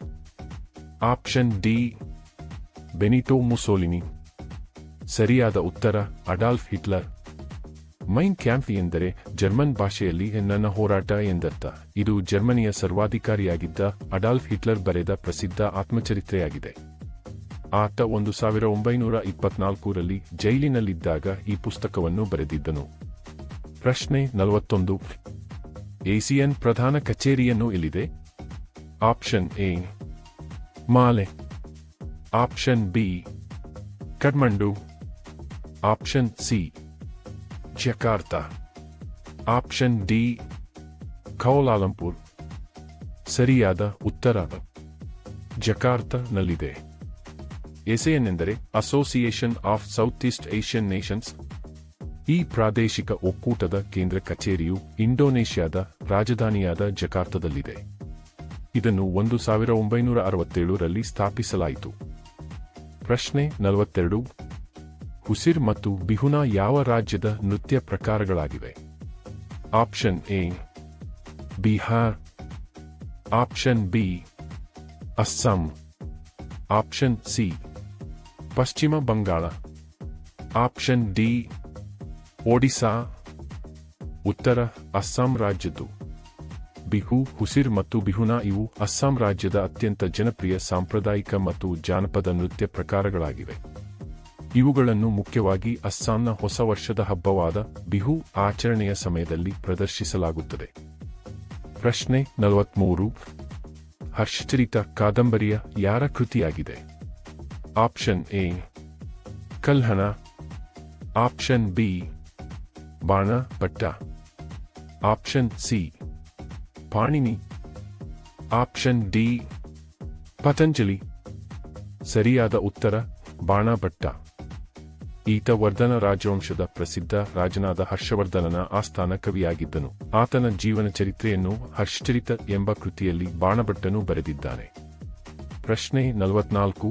Speaker 1: option D Benito Mussolini. ಸರಿಯಾದ ಉತ್ತರ ಅಡಾಲ್ಫ್ ಹಿಟ್ಲರ್. ಮೈನ್ ಕ್ಯಾಂಪ್ ಎಂದರೆ ಜರ್ಮನ್ ಭಾಷೆಯಲ್ಲಿ ನನ್ನ ಹೋರಾಟ ಎಂದರ್ಥ. ಇದು ಜರ್ಮನಿಯ ಸರ್ವಾಧಿಕಾರಿಯಾಗಿದ್ದ ಅಡಾಲ್ಫ್ ಹಿಟ್ಲರ್ ಬರೆದ ಪ್ರಸಿದ್ಧ ಆತ್ಮಚರಿತ್ರೆಯಾಗಿದೆ. ಆತ 1924ರಲ್ಲಿ ಜೈಲಿನಲ್ಲಿದ್ದಾಗ ಈ ಪುಸ್ತಕವನ್ನು ಬರೆದಿದ್ದನು. ಪ್ರಶ್ನೆ 41. ASEAN ಪ್ರಧಾನ ಕಚೇರಿಯನ್ನು ಎಲ್ಲಿದೆ? ಆಪ್ಷನ್ ಎ ಮಾಲೆ, option B Kathmandu, option C Jakarta, option D Kuala Lumpur. ಸರಿಯಾದ ಉತ್ತರ ಜಕಾರ್ತಾನಲ್ಲಿದೆ. ASEAN ಎಂದರೆ association of south East Asian Nations. ಈ ಪ್ರಾದೇಶಿಕ ಒಕ್ಕೂಟದ ಕೇಂದ್ರ ಕಚೇರಿಯು ಇಂಡೋನೇಷ್ಯಾದ ರಾಜಧಾನಿಯಾದ ಜಕಾರ್ತದಲ್ಲಿದೆ. ಇದನ್ನು 1967ರಲ್ಲಿ ಸ್ಥಾಪಿಸಲಾಯಿತು. ಪ್ರಶ್ನೆ 42. ಹುಸಿರ್ ಮತ್ತು ಬಿಹುನಾ ಯಾವ ರಾಜ್ಯದ ನೃತ್ಯ ಪ್ರಕಾರಗಳಾಗಿವೆ? Option A Bihar, option B Assam, option C Paschim Bangal, option D Odisha. ಉತ್ತರ ಅಸ್ಸಾಂ ರಾಜ್ಯದ್ದು. ಬಿಹು, ಹುಸಿರ್ ಮತ್ತು ಬಿಹುನಾ ಇವು ಅಸ್ಸಾಂ ರಾಜ್ಯದ ಅತ್ಯಂತ ಜನಪ್ರಿಯ ಸಾಂಪ್ರದಾಯಿಕ ಮತ್ತು ಜಾನಪದ ನೃತ್ಯ ಪ್ರಕಾರಗಳಾಗಿವೆ. ಇವುಗಳನ್ನು ಮುಖ್ಯವಾಗಿ ಅಸ್ಸಾಂನ ಹೊಸ ವರ್ಷದ ಹಬ್ಬವಾದ ಬಿಹು ಆಚರಣೆಯ ಸಮಯದಲ್ಲಿ ಪ್ರದರ್ಶಿಸಲಾಗುತ್ತದೆ. ಪ್ರಶ್ನೆ 43. ಹರ್ಷಚರಿತ ಕಾದಂಬರಿಯ ಯಾರ ಕೃತಿಯಾಗಿದೆ? Option A Kalhana, option B Bana Bhatta, option C Panini, option D Patanjali. ಸರಿಯಾದ ಉತ್ತರ ಬಾಣ ಭಟ್ಟ. ಈತ ವರ್ಧನ ರಾಜವಂಶದ ಪ್ರಸಿದ್ಧ ರಾಜನಾದ ಹರ್ಷವರ್ಧನನ ಆಸ್ಥಾನ ಕವಿಯಾಗಿದ್ದನು. ಆತನ ಜೀವನ ಚರಿತ್ರೆಯನ್ನು ಹರ್ಷಚರಿತ ಎಂಬ ಕೃತಿಯಲ್ಲಿ ಬಾಣಭಟ್ಟನು ಬರೆದಿದ್ದಾನೆ. ಪ್ರಶ್ನೆ 44.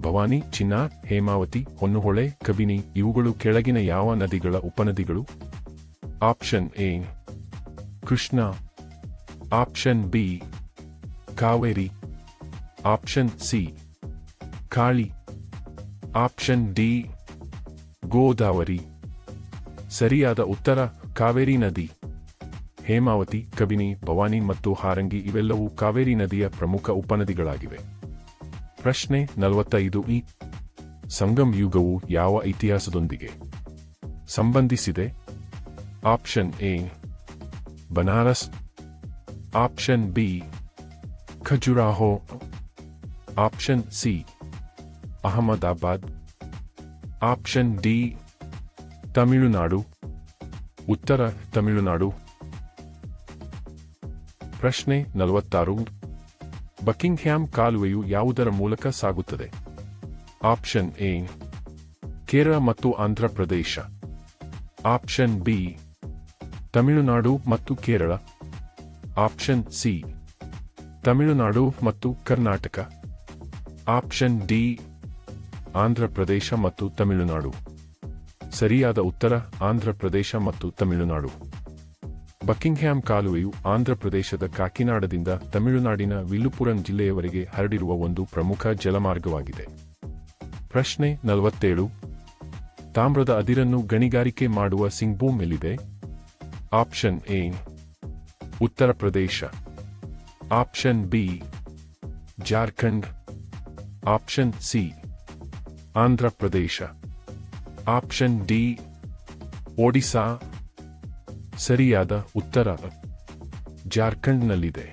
Speaker 1: ಭವಾನಿ, ಚಿನ್ನಾರ್, ಹೇಮಾವತಿ, ಹೊನ್ನುಹೊಳೆ, ಕಬಿನಿ ಇವುಗಳು ಕೆಳಗಿನ ಯಾವ ನದಿಗಳ ಉಪನದಿಗಳು? Option A Krishna, option B Kaveri, option C Kali. Option D Godavari. ಸರಿಯಾದ ಉತ್ತರ ಕಾವೇರಿ ನದಿ. ಹೇಮಾವತಿ, ಕಬಿನಿ, ಭವಾನಿ ಮತ್ತು ಹಾರಂಗಿ ಇವೆಲ್ಲವೂ ಕಾವೇರಿ ನದಿಯ ಪ್ರಮುಖ ಉಪನದಿಗಳಾಗಿವೆ. ಪ್ರಶ್ನೆ 45 ಈ ಸಂಗಮ್ ಯುಗವು ಯಾವ ಇತಿಹಾಸದೊಂದಿಗೆ ಸಂಬಂಧಿಸಿದೆ? Option A Banaras. Option B Khajuraho. Option C Ahmedabad. Option D Tamil Nadu. ಉತ್ತರ ತಮಿಳುನಾಡು. ಪ್ರಶ್ನೆ 46 ಬಕಿಂಗ್ಹ್ಯಾಮ್ ಕಾಲುವೆಯು ಯಾವುದರ ಮೂಲಕ ಸಾಗುತ್ತದೆ? ಆಪ್ಷನ್ ಎ ಕೇರಳ ಮತ್ತು ಆಂಧ್ರ ಪ್ರದೇಶ. ಆಪ್ಷನ್ ಬಿ ತಮಿಳುನಾಡು ಮತ್ತು ಕೇರಳ. ಆಪ್ಷನ್ ಸಿ ತಮಿಳುನಾಡು ಮತ್ತು ಕರ್ನಾಟಕ. ಆಪ್ಷನ್ ಡಿ ಆಂಧ್ರ ಪ್ರದೇಶ ಮತ್ತು ತಮಿಳುನಾಡು. ಸರಿಯಾದ ಉತ್ತರ ಆಂಧ್ರ ಪ್ರದೇಶ ಮತ್ತು ತಮಿಳುನಾಡು. ಬಕಿಂಗ್ಹ್ಯಾಮ್ ಕಾಲುವೆಯು ಆಂಧ್ರ ಪ್ರದೇಶದ ಕಾಕಿನಾಡದಿಂದ ತಮಿಳುನಾಡಿನ ವಿಲ್ಲುಪುರಂ ಜಿಲ್ಲೆಯವರೆಗೆ ಹರಡಿರುವ ಒಂದು ಪ್ರಮುಖ ಜಲಮಾರ್ಗವಾಗಿದೆ. ಪ್ರಶ್ನೆ 47 ತಾಮ್ರದ ಅದಿರನ್ನು ಗಣಿಗಾರಿಕೆ ಮಾಡುವ ಸಿಂಗ್ಭೂಮ್ ಎಲ್ಲಿದೆ? Option A Uttar Pradesh. Option B Jharkhand. Option C Andhra Pradesh. Option D Odisha. ಸರಿಯಾದ ಉತ್ತರ ಜಾರ್ಖಂಡ್ನಲ್ಲಿದೆ.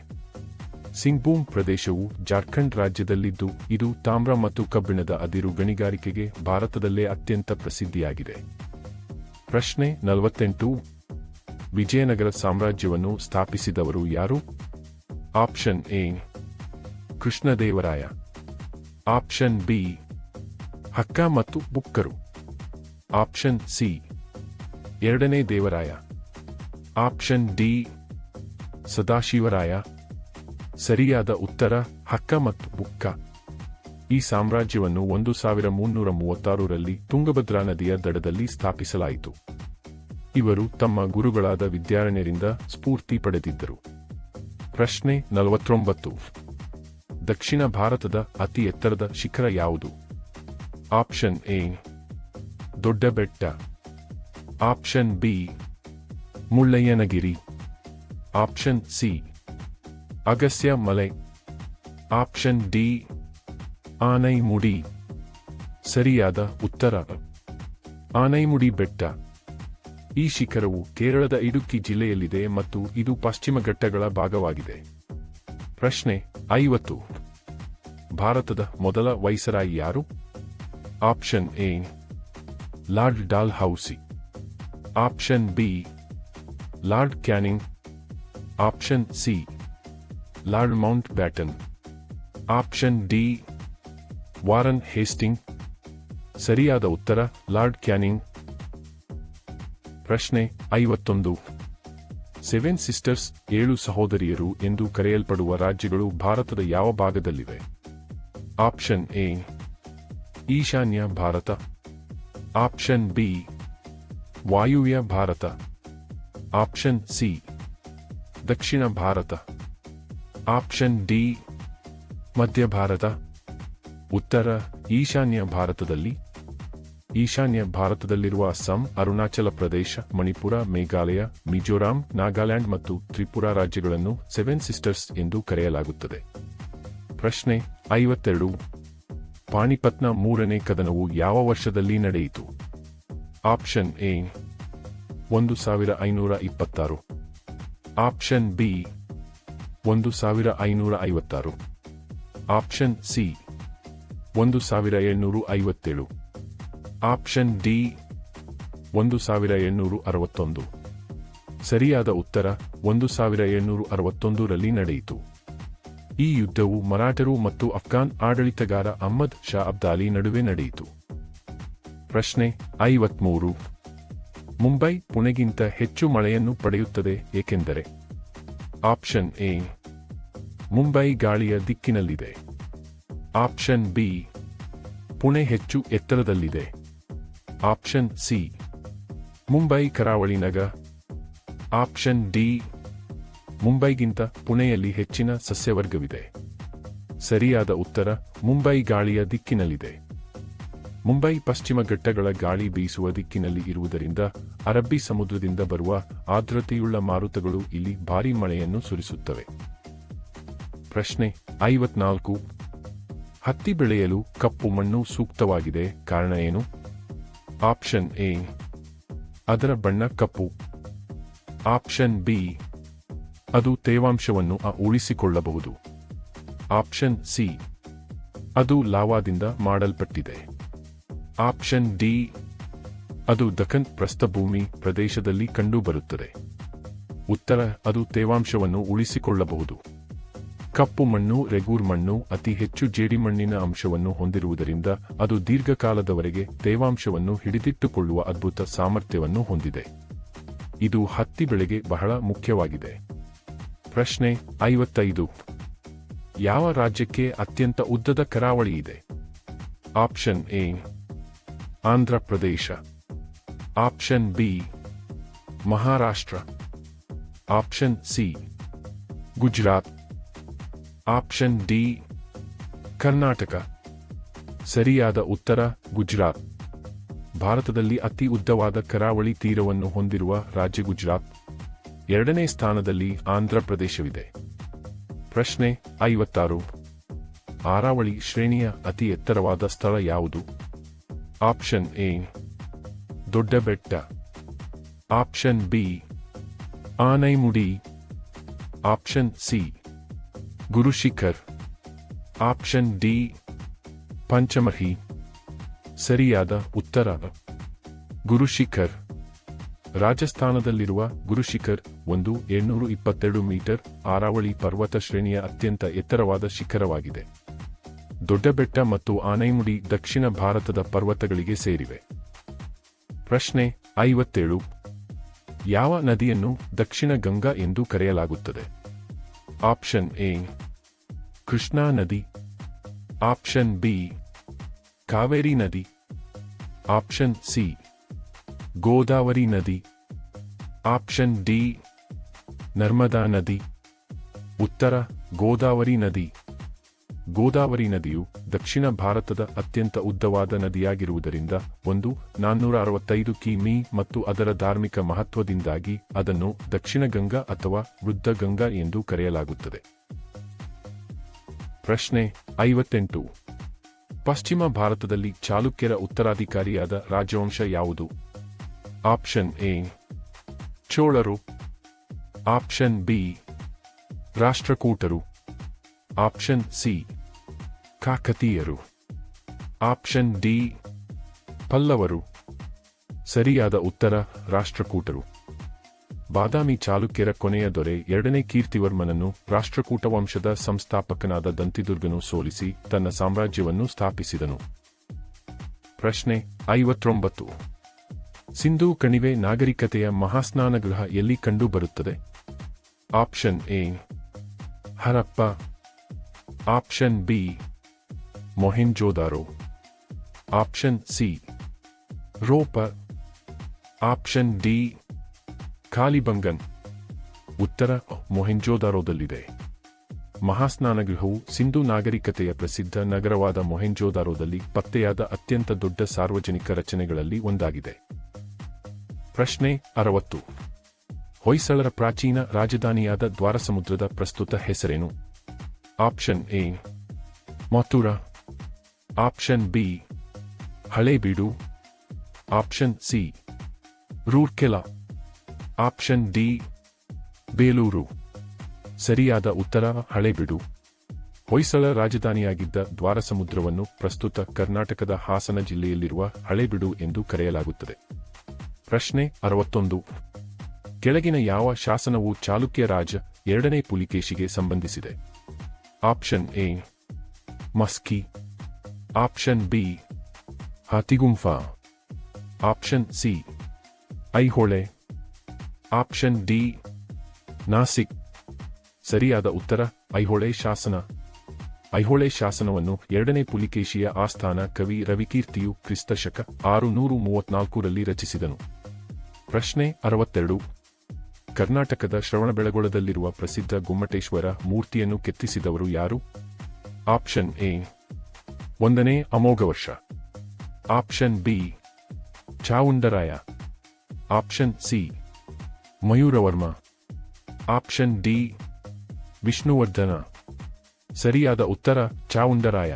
Speaker 1: ಸಿಂಗ್ಭೂಮ್ ಪ್ರದೇಶವು ಜಾರ್ಖಂಡ್ ರಾಜ್ಯದಲ್ಲಿದ್ದು ಇದು ತಾಮ್ರ ಮತ್ತು ಕಬ್ಬಿಣದ ಅದಿರು ಗಣಿಗಾರಿಕೆಗೆ ಭಾರತದಲ್ಲೇ ಅತ್ಯಂತ ಪ್ರಸಿದ್ಧಿಯಾಗಿದೆ. ಪ್ರಶ್ನೆ 48 ವಿಜಯನಗರ ಸಾಮ್ರಾಜ್ಯವನ್ನು ಸ್ಥಾಪಿಸಿದವರು ಯಾರು? Option A Krishnadevaraya. Option B Hakka ಮತ್ತು ಬುಕ್ಕರು. ಆಪ್ಷನ್ ಸಿ ಎರಡನೇ ದೇವರಾಯ. Option D Sadashivaraya. ಸರಿಯಾದ ಉತ್ತರ ಹಕ್ಕ ಮತ್ತು ಬುಕ್ಕ. ಈ ಸಾಮ್ರಾಜ್ಯವನ್ನು 1336ರಲ್ಲಿ ತುಂಗಭದ್ರಾ ನದಿಯ ದಡದಲ್ಲಿ ಸ್ಥಾಪಿಸಲಾಯಿತು. ಇವರು ತಮ್ಮ ಗುರುಗಳಾದ ವಿದ್ಯಾರಣ್ಯರಿಂದ ಸ್ಫೂರ್ತಿ ಪಡೆದಿದ್ದರು. ಪ್ರಶ್ನೆ 49 ದಕ್ಷಿಣ ಭಾರತದ ಅತಿ ಎತ್ತರದ ಶಿಖರ ಯಾವುದು? Option A Dodda Betta. Option B Mullayanagiri. Option C Agastya Male. Option D Anaimudi. ಸರಿಯಾದ ಉತ್ತರ ಆನೈಮುಡಿ ಬೆಟ್ಟ. ಈ ಶಿಖರವು ಕೇರಳದ ಇಡುಕ್ಕಿ ಜಿಲ್ಲೆಯಲ್ಲಿದೆ ಮತ್ತು ಇದು ಪಶ್ಚಿಮ ಘಟ್ಟಗಳ ಭಾಗವಾಗಿದೆ. ಪ್ರಶ್ನೆ 50 ಭಾರತದ ಮೊದಲ ವೈಸರಾಯಿ ಯಾರು? Option A lord Dalhousie. Option B lord canning. Option C lord Mount baton. Option D Warren Hastings. ಸರಿಯಾದ ಉತ್ತರ ಲಾರ್ಡ್ ಕ್ಯಾನಿಂಗ್. ಪ್ರಶ್ನೆ 51 ಸೆವೆನ್ ಸಿಸ್ಟರ್ಸ್ 7 ಸಹೋದರಿಯರು ಎಂದು ಕರೆಯಲ್ಪಡುವ ರಾಜ್ಯಗಳು ಭಾರತದ ಯಾವ ಭಾಗದಲ್ಲಿವೆ? ಆಪ್ಷನ್ ಎ ಈಶಾನ್ಯ ಭಾರತ. ಆಪ್ಷನ್ ಬಿ ವಾಯುವ್ಯ ಭಾರತ. ಆಪ್ಷನ್ ಸಿ ದಕ್ಷಿಣ ಭಾರತ. ಆಪ್ಷನ್ ಡಿ ಮಧ್ಯ ಭಾರತ. ಉತ್ತರ ಈಶಾನ್ಯ ಭಾರತದಲ್ಲಿ. ಈಶಾನ್ಯ ಭಾರತದಲ್ಲಿರುವ ಅಸ್ಸಾಂ, ಅರುಣಾಚಲ ಪ್ರದೇಶ, ಮಣಿಪುರ, ಮೇಘಾಲಯ, ಮಿಜೋರಾಂ, ನಾಗಾಲ್ಯಾಂಡ್ ಮತ್ತು ತ್ರಿಪುರಾ ರಾಜ್ಯಗಳನ್ನು ಸೆವೆನ್ ಸಿಸ್ಟರ್ಸ್ ಎಂದು ಕರೆಯಲಾಗುತ್ತದೆ. ಪ್ರಶ್ನೆ 52 ಪಾಣಿಪತ್ನ ಮೂರನೇ ಕದನವು ಯಾವ ವರ್ಷದಲ್ಲಿ ನಡೆಯಿತು? Option A 1526. Option B 1556. Option C 1757. Option D 1761. ಸರಿಯಾದ ಉತ್ತರ 1761ರಲ್ಲಿ ನಡೆಯಿತು. ಈ ಯುದ್ಧವು ಮರಾಠರು ಮತ್ತು ಅಫ್ಘಾನ್ ಆಡಳಿತಗಾರ ಅಹ್ಮದ್ ಶಾ ಅಬ್ದಾಲಿ ನಡುವೆ ನಡೆಯಿತು. ಪ್ರಶ್ನೆ 53 ಮುಂಬೈ ಪುಣೆಗಿಂತ ಹೆಚ್ಚು ಮಳೆಯನ್ನು ಪಡೆಯುತ್ತದೆ ಏಕೆಂದರೆ? ಆಪ್ಷನ್ ಎ ಮುಂಬೈ ಗಾಳಿಯ ದಿಕ್ಕಿನಲ್ಲಿದೆ. ಆಪ್ಷನ್ ಬಿ ಪುಣೆ ಹೆಚ್ಚು ಎತ್ತರದಲ್ಲಿದೆ. ಆಪ್ಷನ್ ಸಿ ಮುಂಬೈ ಕರಾವಳಿ ನಗ. ಆಪ್ಷನ್ ಡಿ ಮುಂಬೈಗಿಂತ ಪುಣೆಯಲ್ಲಿ ಹೆಚ್ಚಿನ ಸಸ್ಯವರ್ಗವಿದೆ. ಸರಿಯಾದ ಉತ್ತರ ಮುಂಬೈ ಗಾಳಿಯ ದಿಕ್ಕಿನಲ್ಲಿದೆ. ಮುಂಬೈ ಪಶ್ಚಿಮ ಘಟ್ಟಗಳ ಗಾಳಿ ಬೀಸುವ ದಿಕ್ಕಿನಲ್ಲಿ ಇರುವುದರಿಂದ ಅರಬ್ಬಿ ಸಮುದ್ರದಿಂದ ಬರುವ ಆರ್ದ್ರತೆಯುಳ್ಳ ಮಾರುತಗಳು ಇಲ್ಲಿ ಭಾರೀ ಮಳೆಯನ್ನು ಸುರಿಸುತ್ತವೆ. ಪ್ರಶ್ನೆ 54. ಹತ್ತಿ ಬೆಳೆಯಲು ಕಪ್ಪು ಮಣ್ಣು ಸೂಕ್ತವಾಗಿದೆ, ಕಾರಣ ಏನು? ಆಪ್ಷನ್ ಎ, ಅದರ ಬಣ್ಣ ಕಪ್ಪು. ಆಪ್ಷನ್ ಬಿ, ಅದು ತೇವಾಂಶವನ್ನು ಉಳಿಸಿಕೊಳ್ಳಬಹುದು. ಆಪ್ಷನ್ ಸಿ, ಅದು ಲಾವಾದಿಂದ ಮಾಡಲ್ಪಟ್ಟಿದೆ. ಆಪ್ಷನ್ ಡಿ, ಅದು ದಖನ್ ಪ್ರಸ್ಥಭೂಮಿ ಪ್ರದೇಶದಲ್ಲಿ ಕಂಡುಬರುತ್ತದೆ. ಉತ್ತರ, ಅದು ತೇವಾಂಶವನ್ನು ಉಳಿಸಿಕೊಳ್ಳಬಹುದು. ಕಪ್ಪು ಮಣ್ಣು ರೆಗೂರ್ ಮಣ್ಣು ಅತಿ ಹೆಚ್ಚು ಜೇಡಿಮಣ್ಣಿನ ಅಂಶವನ್ನು ಹೊಂದಿರುವುದರಿಂದ ಅದು ದೀರ್ಘಕಾಲದವರೆಗೆ ತೇವಾಂಶವನ್ನು ಹಿಡಿದಿಟ್ಟುಕೊಳ್ಳುವ ಅದ್ಭುತ ಸಾಮರ್ಥ್ಯವನ್ನು ಹೊಂದಿದೆ. ಇದು ಹತ್ತಿ ಬೆಳೆಗೆ ಬಹಳ ಮುಖ್ಯವಾಗಿದೆ. ಪ್ರಶ್ನೆ 55. ಯಾವ ರಾಜ್ಯಕ್ಕೆ ಅತ್ಯಂತ ಉದ್ದದ ಕರಾವಳಿ ಇದೆ? Option A, Andhra Pradesh. Option B, Maharashtra. Option C, Gujarat. Option D, Karnataka. ಸರಿಯಾದ ಉತ್ತರ ಗುಜರಾತ್. ಭಾರತದಲ್ಲಿ ಅತಿ ಉದ್ದವಾದ ಕರಾವಳಿ ತೀರವನ್ನು ಹೊಂದಿರುವ ರಾಜ್ಯ ಗುಜರಾತ್. ಎರಡನೇ ಸ್ಥಾನದಲ್ಲಿ ಆಂಧ್ರ ಪ್ರದೇಶವಿದೆ. ಪ್ರಶ್ನೆ 56. ಆರಾವಳಿ ಶ್ರೇಣಿಯ ಅತಿ ಎತ್ತರವಾದ ಸ್ಥಳ ಯಾವುದು? Option A, Dodda Betta. Option B, Anaimudi. Option C, Gurushikhar. Option D, Pachmarhi. ಸರಿಯಾದ ಉತ್ತರ ಗುರುಶಿಖರ್. ರಾಜಸ್ಥಾನದಲ್ಲಿರುವ ಗುರುಶಿಖರ್ 722 ಮೀಟರ್ ಆರಾವಳಿ ಪರ್ವತ ಶ್ರೇಣಿಯ ಅತ್ಯಂತ ಎತ್ತರವಾದ ಶಿಖರವಾಗಿದೆ. ದೊಡ್ಡ ಬೆಟ್ಟ ಮತ್ತು ಆನೈಮುಡಿ ದಕ್ಷಿಣ ಭಾರತದ ಪರ್ವತಗಳಿಗೆ ಸೇರಿವೆ. ಪ್ರಶ್ನೆ 57. ಯಾವ ನದಿಯನ್ನು ದಕ್ಷಿಣ ಗಂಗಾ ಎಂದು ಕರೆಯಲಾಗುತ್ತದೆ? ಆಪ್ಷನ್ ಎ, ಕೃಷ್ಣಾ ನದಿ. ಆಪ್ಷನ್ ಬಿ, ಕಾವೇರಿ ನದಿ. ಆಪ್ಷನ್ ಸಿ, ಗೋದಾವರಿ ನದಿ. ಆಪ್ಷನ್ ಡಿ, ನರ್ಮದಾ ನದಿ. ಉತ್ತರ ಗೋದಾವರಿ ನದಿ. ಗೋದಾವರಿ ನದಿಯು ದಕ್ಷಿಣ ಭಾರತದ ಅತ್ಯಂತ ಉದ್ದವಾದ ನದಿಯಾಗಿರುವುದರಿಂದ 465 ಕಿಮೀ ಮತ್ತು ಅದರ ಧಾರ್ಮಿಕ ಮಹತ್ವದಿಂದಾಗಿ ಅದನ್ನು ದಕ್ಷಿಣ ಗಂಗಾ ಅಥವಾ ವೃದ್ಧ ಗಂಗಾ ಎಂದು ಕರೆಯಲಾಗುತ್ತದೆ. ಪ್ರಶ್ನೆ 58. ಪಶ್ಚಿಮ ಭಾರತದಲ್ಲಿ ಚಾಲುಕ್ಯರ ಉತ್ತರಾಧಿಕಾರಿಯಾದ ರಾಜವಂಶ ಯಾವುದು? ಆಪ್ಷನ್ ಎ, ಚೋಳರು. ಆಪ್ಷನ್ ಬಿ, ರಾಷ್ಟ್ರಕೂಟರು. ಆಪ್ಷನ್ ಸಿ, ಕಾಕತೀಯರು. ಆಪ್ಷನ್ ಡಿ, ಪಲ್ಲವರು. ಸರಿಯಾದ ಉತ್ತರ ರಾಷ್ಟ್ರಕೂಟರು. ಬಾದಾಮಿ ಚಾಲುಕ್ಯರ ಕೊನೆಯ ದೊರೆ 2ನೇ ಕೀರ್ತಿವರ್ಮನನ್ನು ರಾಷ್ಟ್ರಕೂಟ ವಂಶದ ಸಂಸ್ಥಾಪಕನಾದ ದಂತಿದುರ್ಗನು ಸೋಲಿಸಿ ತನ್ನ ಸಾಮ್ರಾಜ್ಯವನ್ನು ಸ್ಥಾಪಿಸಿದನು. ಪ್ರಶ್ನೆ 59. ಸಿಂಧೂ ಕಣಿವೆ ನಾಗರಿಕತೆಯ ಮಹಾಸ್ನಾನಗೃಹ ಎಲ್ಲಿ ಕಂಡುಬರುತ್ತದೆ? Option A, Harappa. Option B, Mohenjodaro. Option C, Ropar. Option D, Kalibangan. ಉತ್ತರ ಮೊಹೆಂಜೋದಾರೋದಲ್ಲಿದೆ. ಮಹಾಸ್ನಾನಗೃಹವು ಸಿಂಧೂ ನಾಗರಿಕತೆಯ ಪ್ರಸಿದ್ಧ ನಗರವಾದ ಮೊಹೆಂಜೋದಾರೋದಲ್ಲಿ ಪತ್ತೆಯಾದ ಅತ್ಯಂತ ದೊಡ್ಡ ಸಾರ್ವಜನಿಕ ರಚನೆಗಳಲ್ಲಿ ಒಂದಾಗಿದೆ. ಪ್ರಶ್ನೆ 60. ಹೊಯ್ಸಳರ ಪ್ರಾಚೀನ ರಾಜಧಾನಿಯಾದ ದ್ವಾರಸಮುದ್ರದ ಪ್ರಸ್ತುತ ಹೆಸರೇನು? Option A, Mathura. Option B, Halebidu. Option C, Rourkela. Option D, Belur. ಸರಿಯಾದ ಉತ್ತರ ಹಳೇಬೀಡು. ಹೊಯ್ಸಳ ರಾಜಧಾನಿಯಾಗಿದ್ದ ದ್ವಾರಸಮುದ್ರವನ್ನು ಪ್ರಸ್ತುತ ಕರ್ನಾಟಕದ ಹಾಸನ ಜಿಲ್ಲೆಯಲ್ಲಿರುವ ಹಳೇಬೀಡು ಎಂದು ಕರೆಯಲಾಗುತ್ತದೆ. ಪ್ರಶ್ನೆ 61. ಕೆಳಗಿನ ಯಾವ ಶಾಸನವು ಚಾಲುಕ್ಯ ರಾಜ 2ನೇ ಪುಲಿಕೇಶಿಗೆ ಸಂಬಂಧಿಸಿದೆ? Option A, Maski. Option B, Hathigumpha. Option C, Aihole. Option D, Nashik. ಸರಿಯಾದ ಉತ್ತರ ಐಹೊಳೆ ಶಾಸನ. ಐಹೊಳೆ ಶಾಸನವನ್ನು 2ನೇ ಪುಲಿಕೇಶಿಯ ಆಸ್ಥಾನ ಕವಿ ರವಿಕೀರ್ತಿಯು ಕ್ರಿಸ್ತಶಕ 634ರಲ್ಲಿ ರಚಿಸಿದನು. ಪ್ರಶ್ನೆ 62. ಕರ್ನಾಟಕದ ಶ್ರವಣಬೆಳಗೊಳದಲ್ಲಿರುವ ಪ್ರಸಿದ್ಧ ಗೊಮ್ಮಟೇಶ್ವರ ಮೂರ್ತಿಯನ್ನು ಕೆತ್ತಿಸಿದವರು ಯಾರು? ಆಪ್ಷನ್ ಎ, ಒಂದನೇ Amoghavarsha. Option B Chavundaraya. Option C Mayuravarma. Option D Vishnuvardhana. ಸರಿಯಾದ ಉತ್ತರ ಚಾವುಂಡರಾಯ.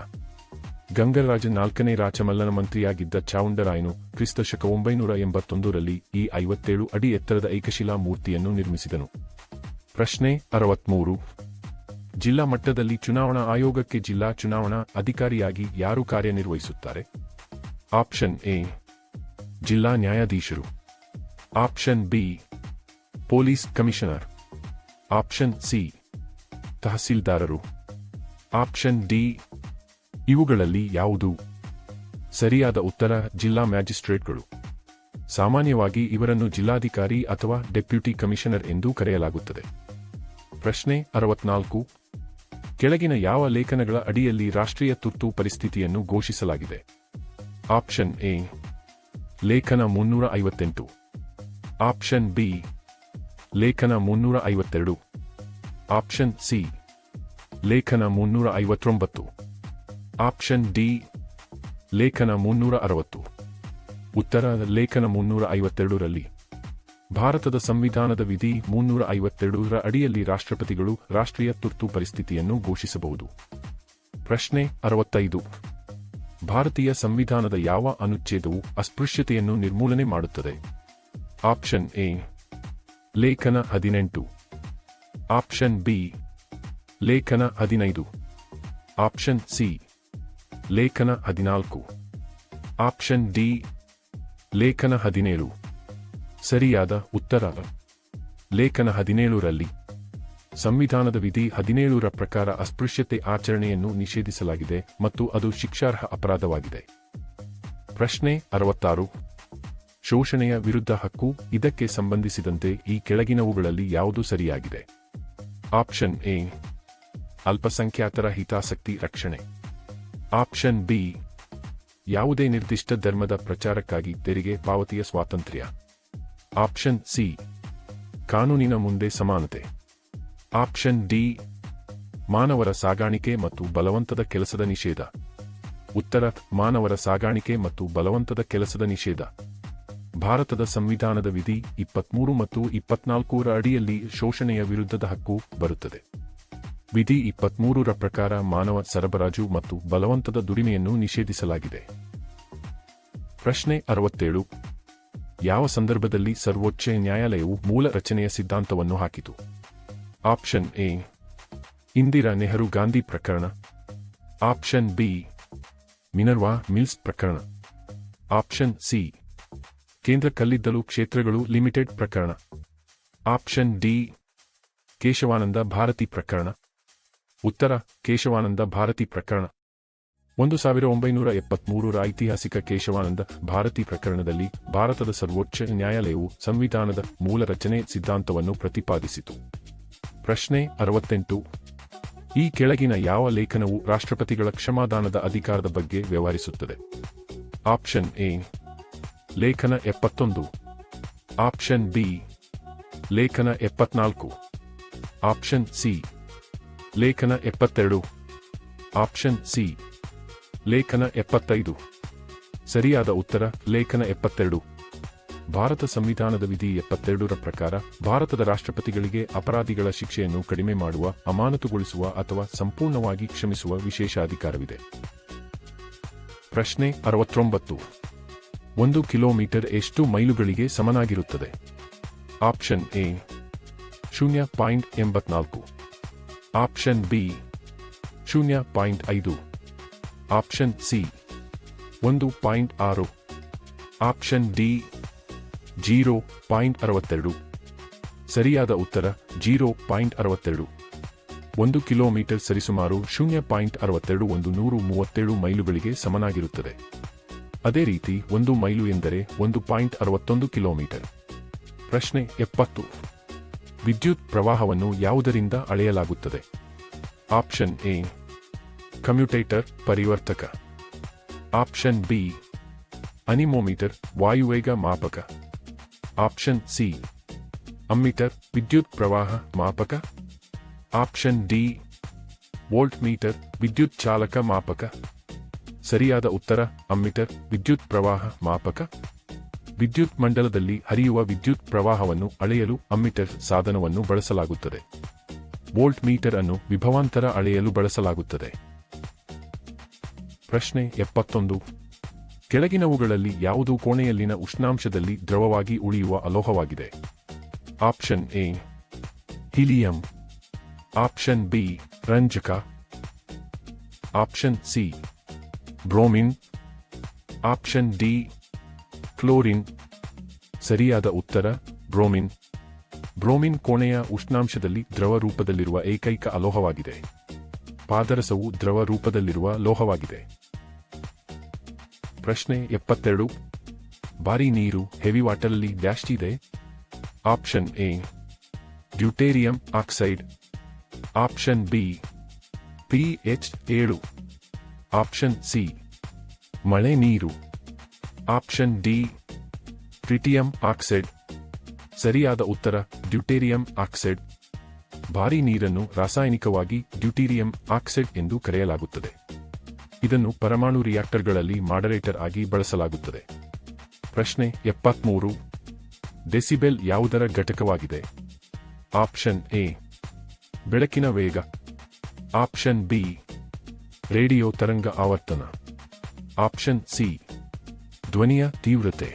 Speaker 1: ಗಂಗರಾಜ ನಾಲ್ಕನೇ ರಾಚಮಲ್ಲನ ಮಂತ್ರಿಯಾಗಿದ್ದ ಚಾವುಂಡರಾಯನು ಕ್ರಿಸ್ತಶಕ 981ರಲ್ಲಿ ಈ 57 ಅಡಿ ಎತ್ತರದ ಏಕಶಿಲಾ ಮೂರ್ತಿಯನ್ನು ನಿರ್ಮಿಸಿದನು. ಪ್ರಶ್ನೆ 63. ಜಿಲ್ಲಾ ಮಟ್ಟದಲ್ಲಿ ಚುನಾವಣಾ ಆಯೋಗಕ್ಕೆ ಜಿಲ್ಲಾ ಚುನಾವಣಾ ಅಧಿಕಾರಿಯಾಗಿ ಯಾರು ಕಾರ್ಯನಿರ್ವಹಿಸುತ್ತಾರೆ? ಆಪ್ಷನ್ ಎ ಜಿಲ್ಲಾ ನ್ಯಾಯಾಧೀಶರು. Option B police commissioner. Option C ತಹಸೀಲ್ದಾರರು. ಆಪ್ಷನ್ ಡಿ ಇವುಗಳಲ್ಲಿ ಯಾವುದು? ಸರಿಯಾದ ಉತ್ತರ ಜಿಲ್ಲಾ ಮ್ಯಾಜಿಸ್ಟ್ರೇಟ್ಗಳು. ಸಾಮಾನ್ಯವಾಗಿ ಇವರನ್ನು ಜಿಲ್ಲಾಧಿಕಾರಿ ಅಥವಾ ಡೆಪ್ಯೂಟಿ ಕಮಿಷನರ್ ಎಂದೂ ಕರೆಯಲಾಗುತ್ತದೆ. ಪ್ರಶ್ನೆ 64. ಕೆಳಗಿನ ಯಾವ ಲೇಖನಗಳ ಅಡಿಯಲ್ಲಿ ರಾಷ್ಟ್ರೀಯ ತುರ್ತು ಪರಿಸ್ಥಿತಿಯನ್ನು ಘೋಷಿಸಲಾಗಿದೆ? ಆಪ್ಷನ್ ಎ ಲೇಖನ 358. ಆಪ್ಷನ್ ಬಿ ಲೇಖನ 352. ಆಪ್ಷನ್ ಸಿ ಲೇಖನ 359. ಆಪ್ಷನ್ ಡಿ ಲೇಖನ 360. ಉತ್ತರ ಲೇಖನ 352ರಲ್ಲಿ. ಭಾರತದ ಸಂವಿಧಾನದ ವಿಧಿ 352ರ ಅಡಿಯಲ್ಲಿ ರಾಷ್ಟ್ರಪತಿಗಳು ರಾಷ್ಟ್ರೀಯ ತುರ್ತು ಪರಿಸ್ಥಿತಿಯನ್ನು ಘೋಷಿಸಬಹುದು. ಪ್ರಶ್ನೆ 65. ಭಾರತೀಯ ಸಂವಿಧಾನದ ಯಾವ ಅನುಚ್ಛೇದವು ಅಸ್ಪೃಶ್ಯತೆಯನ್ನು ನಿರ್ಮೂಲನೆ ಮಾಡುತ್ತದೆ? ಆಪ್ಷನ್ ಎ ಲೇಖನ 18. ಆಪ್ಷನ್ ಬಿ ಲೇಖನ 15. ಆಪ್ಷನ್ ಸಿ ಲೇಖನ 14. ಆಪ್ಷನ್ ಡಿ ಲೇಖನ 17. ಸರಿಯಾದ ಉತ್ತರ ಲೇಖನ 17ರಲ್ಲಿ. ಸಂವಿಧಾನದ ವಿಧಿ 17ರ ಪ್ರಕಾರ ಅಸ್ಪೃಶ್ಯತೆ ಆಚರಣೆಯನ್ನು ನಿಷೇಧಿಸಲಾಗಿದೆ ಮತ್ತು ಅದು ಶಿಕ್ಷಾರ್ಹ ಅಪರಾಧವಾಗಿದೆ. ಪ್ರಶ್ನೆ 66. ಶೋಷಣೆಯ ವಿರುದ್ಧ ಹಕ್ಕು ಇದಕ್ಕೆ ಸಂಬಂಧಿಸಿದಂತೆ ಈ ಕೆಳಗಿನವುಗಳಲ್ಲಿ ಯಾವುದು ಸರಿಯಾಗಿದೆ? ಆಪ್ಷನ್ ಎ ಅಲ್ಪಸಂಖ್ಯಾತರ ಹಿತಾಸಕ್ತಿ ರಕ್ಷಣೆ. ಆಪ್ಷನ್ ಬಿ ಯಾವುದೇ ನಿರ್ದಿಷ್ಟ ಧರ್ಮದ ಪ್ರಚಾರಕ್ಕಾಗಿ ತೆರಿಗೆ ಪಾವತಿಯ ಸ್ವಾತಂತ್ರ್ಯ. ಆಪ್ಷನ್ ಸಿ ಕಾನೂನಿನ ಮುಂದೆ ಸಮಾನತೆ. ಆಪ್ಷನ್ ಡಿ ಮಾನವರ ಸಾಗಾಣಿಕೆ ಮತ್ತು ಬಲವಂತದ ಕೆಲಸದ ನಿಷೇಧ. ಉತ್ತರ ಮಾನವರ ಸಾಗಾಣಿಕೆ ಮತ್ತು ಬಲವಂತದ ಕೆಲಸದ ನಿಷೇಧ. ಭಾರತದ ಸಂವಿಧಾನದ ವಿಧಿ 23 ಮತ್ತು 24ರ ಅಡಿಯಲ್ಲಿ ಶೋಷಣೆಯ ವಿರುದ್ಧದ ಹಕ್ಕು ಬರುತ್ತದೆ. ವಿಧಿ 23ರ ಪ್ರಕಾರ ಮಾನವ ಸರಬರಾಜು ಮತ್ತು ಬಲವಂತದ ದುಡಿಮೆಯನ್ನು ನಿಷೇಧಿಸಲಾಗಿದೆ. ಪ್ರಶ್ನೆ 67. ಯಾವ ಸಂದರ್ಭದಲ್ಲಿ ಸರ್ವೋಚ್ಚ ನ್ಯಾಯಾಲಯವು ಮೂಲ ರಚನೆಯ ಸಿದ್ಧಾಂತವನ್ನು ಹಾಕಿತು? ಆಪ್ಷನ್ ಎ ಇಂದಿರಾ ನೆಹರು ಗಾಂಧಿ ಪ್ರಕರಣ. ಆಪ್ಷನ್ ಬಿ ಮಿನರ್ವಾ ಮಿಲ್ಸ್ ಪ್ರಕರಣ. ಆಪ್ಷನ್ ಸಿ ಕೇಂದ್ರ ಕಲ್ಲಿದ್ದಲು ಕ್ಷೇತ್ರಗಳು ಲಿಮಿಟೆಡ್ ಪ್ರಕರಣ. ಆಪ್ಷನ್ ಡಿ ಕೇಶವಾನಂದ ಭಾರತಿ ಪ್ರಕರಣ. ಉತ್ತರ ಕೇಶವಾನಂದ ಭಾರತಿ ಪ್ರಕರಣ. 1973ರ ಐತಿಹಾಸಿಕ ಕೇಶವಾನಂದ ಭಾರತಿ ಪ್ರಕರಣದಲ್ಲಿ ಭಾರತದ ಸರ್ವೋಚ್ಚ ನ್ಯಾಯಾಲಯವು ಸಂವಿಧಾನದ ಮೂಲ ರಚನೆ ಸಿದ್ಧಾಂತವನ್ನು ಪ್ರತಿಪಾದಿಸಿತು. ಪ್ರಶ್ನೆ 68. ಈ ಕೆಳಗಿನ ಯಾವ ಲೇಖನವು ರಾಷ್ಟ್ರಪತಿಗಳ ಕ್ಷಮಾದಾನದ ಅಧಿಕಾರದ ಬಗ್ಗೆ ವ್ಯವಹರಿಸುತ್ತದೆ? ಆಪ್ಷನ್ ಎ ಲೇಖನ 71. ಆಪ್ಷನ್ ಬಿ ಲೇಖನ 74. ಆಪ್ಷನ್ ಸಿ ಲೇಖನ 72. ಆಪ್ಷನ್ ಸಿ ಲೇಖನ 75. ಸರಿಯಾದ ಉತ್ತರ ಲೇಖನ 72. ಭಾರತ ಸಂವಿಧಾನದ ವಿಧಿ 72ರ ಪ್ರಕಾರ ಭಾರತದ ರಾಷ್ಟ್ರಪತಿಗಳಿಗೆ ಅಪರಾಧಿಗಳ ಶಿಕ್ಷೆಯನ್ನು ಕಡಿಮೆ ಮಾಡುವ, ಅಮಾನತುಗೊಳಿಸುವ ಅಥವಾ ಸಂಪೂರ್ಣವಾಗಿ ಕ್ಷಮಿಸುವ ವಿಶೇಷ ಅಧಿಕಾರವಿದೆ. ಪ್ರಶ್ನೆ 69. 1 ಕಿಲೋಮೀಟರ್ ಎಷ್ಟು ಮೈಲುಗಳಿಗೆ ಸಮನಾಗಿರುತ್ತದೆ? Option A 0.84. Option B 0.5. Option C 1.6. Option D 0.62. ಸರಿಯಾದ ಉತ್ತರ 0.62. 1 ಕಿಲೋಮೀಟರ್ ಸರಿಸುಮಾರು 0.62 137 ಮೈಲುಗಳಿಗೆ ಸಮನಾಗಿರುತ್ತದೆ. ಅದೇ ರೀತಿ 1 ಮೈಲು ಎಂದರೆ 1.61 ಕಿಲೋಮೀಟರ್. ಪ್ರಶ್ನೆ 70. ವಿದ್ಯುತ್ ಪ್ರವಾಹವನ್ನು ಯಾವುದರಿಂದ ಅಳೆಯಲಾಗುತ್ತದೆ? ಆಪ್ಷನ್ ಎ ಕಮ್ಯುಟೇಟರ್ ಪರಿವರ್ತಕ. ಆಪ್ಷನ್ ಬಿ ಅನಿಮೋಮೀಟರ್ ವಾಯುವೇಗ ಮಾಪಕ. ಆಪ್ಷನ್ ಸಿ ಅಮ್ಮೀಟರ್ ವಿದ್ಯುತ್ ಪ್ರವಾಹ ಮಾಪಕ. ಆಪ್ಷನ್ ಡಿ ವೋಲ್ಟ್ ಮೀಟರ್ ವಿದ್ಯುತ್ ಚಾಲಕ ಮಾಪಕ. ಸರಿಯಾದ ಉತ್ತರ ಅಮ್ಮೀಟರ್, ವಿದ್ಯುತ್ ಪ್ರವಾಹ ಮಾಪಕ. ವಿದ್ಯುತ್ ಮಂಡಲದಲ್ಲಿ ಹರಿಯುವ ವಿದ್ಯುತ್ ಪ್ರವಾಹವನ್ನು ಅಳೆಯಲು ಅಮ್ಮೀಟರ್ ಸಾಧನವನ್ನು ಬಳಸಲಾಗುತ್ತದೆ. ವೋಲ್ಟ್ ಮೀಟರ್ ಅನ್ನು ವಿಭವಾಂತರ ಅಳೆಯಲು ಬಳಸಲಾಗುತ್ತದೆ. ಪ್ರಶ್ನೆ 71. ಕೆಳಗಿನವುಗಳಲ್ಲಿ ಯಾವುದು ಕೋಣೆಯಲ್ಲಿನ ಉಷ್ಣಾಂಶದಲ್ಲಿ ದ್ರವವಾಗಿ ಉಳಿಯುವ ಅಲೋಹವಾಗಿದೆ? Option A helium, option B ರಂಜಕ, option C bromine, option D chlorine. ಸರಿಯಾದ ಉತ್ತರ ಬ್ರೋಮಿನ್. ಬ್ರೋಮಿನ್ ಕೋಣೆಯ ಉಷ್ಣಾಂಶದಲ್ಲಿ ದ್ರವ ರೂಪದಲ್ಲಿರುವ ಏಕೈಕ ಅಲೋಹವಾಗಿದೆ. ಪಾದರಸವು ದ್ರವ ರೂಪದಲ್ಲಿರುವ ಲೋಹವಾಗಿದೆ. ಪ್ರಶ್ನೆ 72. ಭಾರಿ ನೀರು ಹೆವಿ ವಾಟರಲ್ಲಿ ಡ್ಯಾಶ್ ಇದೆ? Option A deuterium oxide, option B pH 7, option C ಮಳೆ ನೀರು, ಆಪ್ಷನ್ ಡಿ ಟ್ರಿಟಿಯಂ ಆಕ್ಸೈಡ್. ಸರಿಯಾದ ಉತ್ತರ ಡ್ಯೂಟೇರಿಯಂ ಆಕ್ಸೈಡ್. ಭಾರಿ ನೀರನ್ನು ರಾಸಾಯನಿಕವಾಗಿ ಡ್ಯೂಟೀರಿಯಂ ಆಕ್ಸೈಡ್ ಎಂದು ಕರೆಯಲಾಗುತ್ತದೆ. ಇದನ್ನು ಪರಮಾಣು ರಿಯಾಕ್ಟರ್ಗಳಲ್ಲಿ ಮಾಡರೇಟರ್ ಆಗಿ ಬಳಸಲಾಗುತ್ತದೆ. ಪ್ರಶ್ನೆ 73. ಡೆಸಿಬೆಲ್ ಯಾವುದರ ಘಟಕವಾಗಿದೆ? ಆಪ್ಷನ್ ಎ ಬೆಳಕಿನ ವೇಗ, ಆಪ್ಷನ್ ಬಿ ರೇಡಿಯೋ ತರಂಗ ಆವರ್ತನ, ಆಪ್ಷನ್ ಸಿ ಧ್ವನಿಯ ತೀವ್ರತೆ,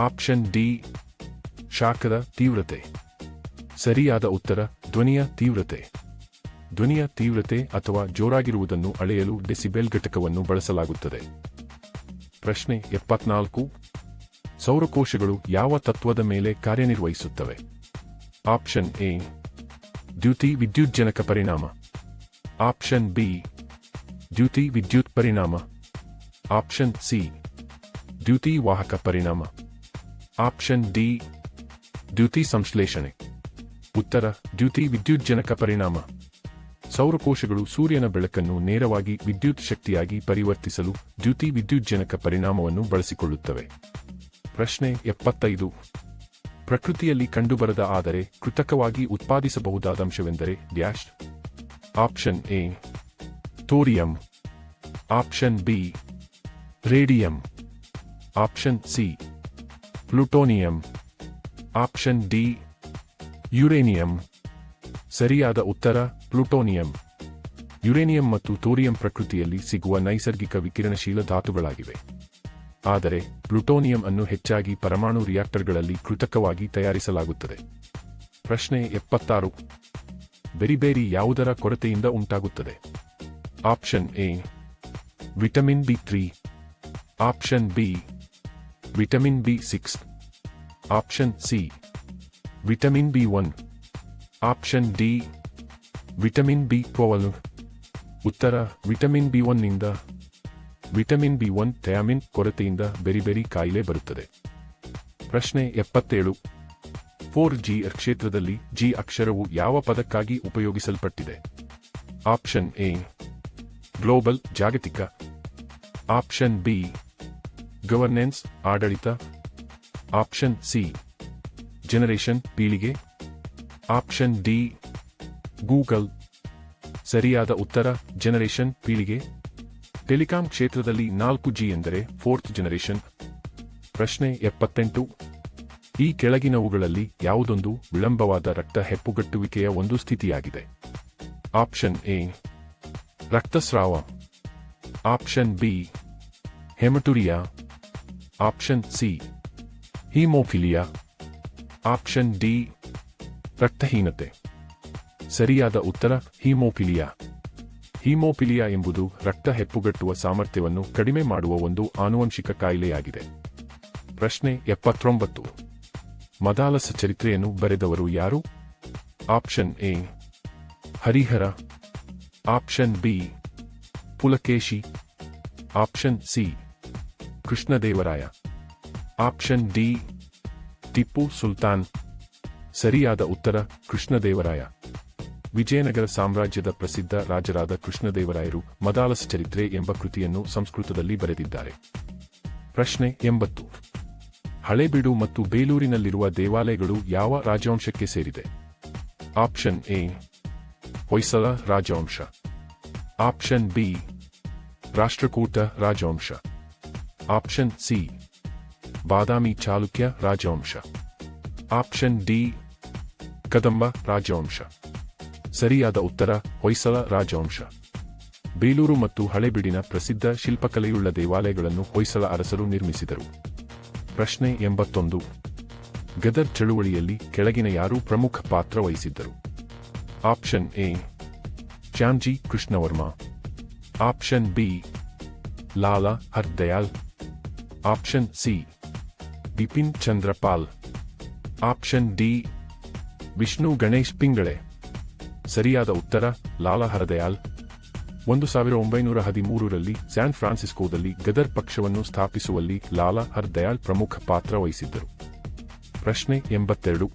Speaker 1: ಆಪ್ಷನ್ ಡಿ ಶಾಖದ ತೀವ್ರತೆ. ಸರಿಯಾದ ಉತ್ತರ ಧ್ವನಿಯ ತೀವ್ರತೆ. ಧ್ವನಿಯ ತೀವ್ರತೆ ಅಥವಾ ಜೋರಾಗಿರುವುದನ್ನು ಅಳೆಯಲು ಡೆಸಿಬೆಲ್ ಘಟಕವನ್ನು ಬಳಸಲಾಗುತ್ತದೆ. ಪ್ರಶ್ನೆ 74. ಸೌರಕೋಶಗಳು ಯಾವ ತತ್ವದ ಮೇಲೆ ಕಾರ್ಯನಿರ್ವಹಿಸುತ್ತವೆ? ಆಪ್ಷನ್ ಎ ದ್ಯುತಿ ವಿದ್ಯುಜ್ಜನಕ ಪರಿಣಾಮ, ಆಪ್ಷನ್ ಬಿ ದ್ಯುತಿ ವಿದ್ಯುತ್ ಪರಿಣಾಮ, ಆಪ್ಷನ್ ಸಿ ದ್ಯುತಿ ವಾಹಕ ಪರಿಣಾಮ, ಆಪ್ಷನ್ ಡಿ ದ್ಯುತಿ ಸಂಶ್ಲೇಷಣೆ. ಉತ್ತರ ದ್ಯುತಿ ವಿದ್ಯುಜ್ಜನಕ ಪರಿಣಾಮ. ಸೌರಕೋಶಗಳು ಸೂರ್ಯನ ಬೆಳಕನ್ನು ನೇರವಾಗಿ ವಿದ್ಯುತ್ ಶಕ್ತಿಯಾಗಿ ಪರಿವರ್ತಿಸಲು ದ್ಯುತಿ ವಿದ್ಯುಜ್ಜನಕ ಪರಿಣಾಮವನ್ನು ಬಳಸಿಕೊಳ್ಳುತ್ತವೆ. ಪ್ರಶ್ನೆ 75. ಪ್ರಕೃತಿಯಲ್ಲಿ ಕಂಡುಬರದ ಆದರೆ ಕೃತಕವಾಗಿ ಉತ್ಪಾದಿಸಬಹುದಾದ ಅಂಶವೆಂದರೆ dash? Option A thorium, option B radium, option C plutonium, option D uranium. ಸರಿಯಾದ ಉತ್ತರ ಪ್ಲೂಟೋನಿಯಂ. ಯುರೇನಿಯಂ ಮತ್ತು ಥೋರಿಯಂ ಪ್ರಕೃತಿಯಲ್ಲಿ ಸಿಗುವ ನೈಸರ್ಗಿಕ ವಿಕಿರಣಶೀಲ ಧಾತುಗಳಾಗಿವೆ. ಆದರೆ ಪ್ಲೂಟೋನಿಯಂ ಅನ್ನು ಹೆಚ್ಚಾಗಿ ಪರಮಾಣು ರಿಯಾಕ್ಟರ್ಗಳಲ್ಲಿ ಕೃತಕವಾಗಿ ತಯಾರಿಸಲಾಗುತ್ತದೆ. ಪ್ರಶ್ನೆ 76. ಬೆರಿಬೇರಿ ಯಾವುದರ ಕೊರತೆಯಿಂದ ಉಂಟಾಗುತ್ತದೆ? ಆಪ್ಷನ್ ಎ ವಿಟಮಿನ್ ಬಿ3, ಆಪ್ಷನ್ ಬಿ ವಿಟಮಿನ್ ಬಿ6, option C vitamin B one, option D vitamin ಬಿ12. ಉತ್ತರ ವಿಟಮಿನ್ ಬಿ1 ನಿಂದ. ವಿಟಮಿನ್ ಬಿ1 ಥಯಾಮಿನ್ ಕೊರತೆಯಿಂದ ಬೆರಿಬೆರಿ ಕಾಯಿಲೆ ಬರುತ್ತದೆ. ಪ್ರಶ್ನೆ 77. 4G ಕ್ಷೇತ್ರದಲ್ಲಿ ಜಿ ಅಕ್ಷರವು ಯಾವ ಪದಕ್ಕಾಗಿ ಉಪಯೋಗಿಸಲ್ಪಟ್ಟಿದೆ? ಆಪ್ಷನ್ ಎ ಗ್ಲೋಬಲ್ ಜಾಗತಿಕ, ಆಪ್ಷನ್ ಬಿ ಗವರ್ನೆನ್ಸ್ ಆಡಳಿತ, ಆಪ್ಷನ್ ಸಿ ಜನರೇಷನ್ ಪೀಳಿಗೆ, ಆಪ್ಷನ್ ಡಿ ಗೂಗಲ್. ಸರಿಯಾದ ಉತ್ತರ ಜನರೇಷನ್ ಪೀಳಿಗೆ. ಟೆಲಿಕಾಂ ಕ್ಷೇತ್ರದಲ್ಲಿ 4G ಎಂದರೆ 4th ಜನರೇಷನ್. ಪ್ರಶ್ನೆ 78. ಈ ಕೆಳಗಿನವುಗಳಲ್ಲಿ ಯಾವುದೊಂದು ವಿಳಂಬವಾದ ರಕ್ತ ಹೆಪ್ಪುಗಟ್ಟುವಿಕೆಯ ಒಂದು ಸ್ಥಿತಿಯಾಗಿದೆ? ಆಪ್ಷನ್ ಎ ರಕ್ತಸ್ರಾವ, option B haematuria, option C haemophilia, option D ರಕ್ತಹೀನತೆ. ಸರಿಯಾದ ಉತ್ತರ ಹೀಮೋಫಿಲಿಯಾ. ಹೀಮೋಫಿಲಿಯಾ ಎಂಬುದು ರಕ್ತ ಹೆಪ್ಪುಗಟ್ಟುವ ಸಾಮರ್ಥ್ಯವನ್ನು ಕಡಿಮೆ ಮಾಡುವ ಒಂದು ಆನುವಂಶಿಕ ಕಾಯಿಲೆಯಾಗಿದೆ. ಪ್ರಶ್ನೆ 79. ಮದಾಲಸ ಚರಿತ್ರೆಯನ್ನು ಬರೆದವರು ಯಾರು? Option A Harihara, option B Pulakeshi, option C Krishnadevaraya, option D Tipu Sultan. ಸರಿಯಾದ ಉತ್ತರ ಕೃಷ್ಣದೇವರಾಯ. ವಿಜಯನಗರ ಸಾಮ್ರಾಜ್ಯದ ಪ್ರಸಿದ್ಧ ರಾಜರಾದ ಕೃಷ್ಣದೇವರಾಯರು ಮದಾಲಸ ಚರಿತ್ರೆ ಎಂಬ ಕೃತಿಯನ್ನು ಸಂಸ್ಕೃತದಲ್ಲಿ ಬರೆದಿದ್ದಾರೆ. ಪ್ರಶ್ನೆ 80. ಹಳೇಬೀಡು ಮತ್ತು ಬೇಲೂರಿನಲ್ಲಿರುವ ದೇವಾಲಯಗಳು ಯಾವ ರಾಜವಂಶಕ್ಕೆ ಸೇರಿದೆ? ಆಪ್ಷನ್ ಎ ಹೊಯ್ಸಳ ರಾಜವಂಶ, ಆಪ್ಷನ್ ಬಿ ರಾಷ್ಟ್ರಕೂಟ ರಾಜವಂಶ. ಆಪ್ಷನ್ ಸಿ ಬಾದಾಮಿ ಚಾಲುಕ್ಯ ರಾಜವಂಶ. ಆಪ್ಷನ್ ಡಿ ಕದಂಬ ರಾಜವಂಶ. ಸರಿಯಾದ ಉತ್ತರ ಹೊಯ್ಸಳ ರಾಜವಂಶ. ಬೇಲೂರು ಮತ್ತು ಹಳೆಬೀಡಿನ ಪ್ರಸಿದ್ಧ ಶಿಲ್ಪಕಲೆಯುಳ್ಳ ದೇವಾಲಯಗಳನ್ನು ಹೊಯ್ಸಳ ಅರಸರು ನಿರ್ಮಿಸಿದರು. ಪ್ರಶ್ನೆ 81. ಗದರ್ ಚಳುವಳಿಯಲ್ಲಿ ಕೆಳಗಿನ ಯಾರು ಪ್ರಮುಖ ಪಾತ್ರ ವಹಿಸಿದ್ದರು? Option A Shyamji Krishnavarma. Option B Lala Hardayal. Option C Bipin Chandra Pal. Option D Vishnu Ganesh Pingle. ಸರಿಯಾದ ಉತ್ತರ ಲಾಲಾ ಹರದಯಾಲ್. 1913ರಲ್ಲಿ ಸ್ಯಾನ್ ಫ್ರಾನ್ಸಿಸ್ಕೋದಲ್ಲಿ ಗದರ್ ಪಕ್ಷವನ್ನು ಸ್ಥಾಪಿಸುವಲ್ಲಿ ಲಾಲಾ ಹರ್ದಯಾಲ್ ಪ್ರಮುಖ ಪಾತ್ರ ವಹಿಸಿದ್ದರು. ಪ್ರಶ್ನೆ 82.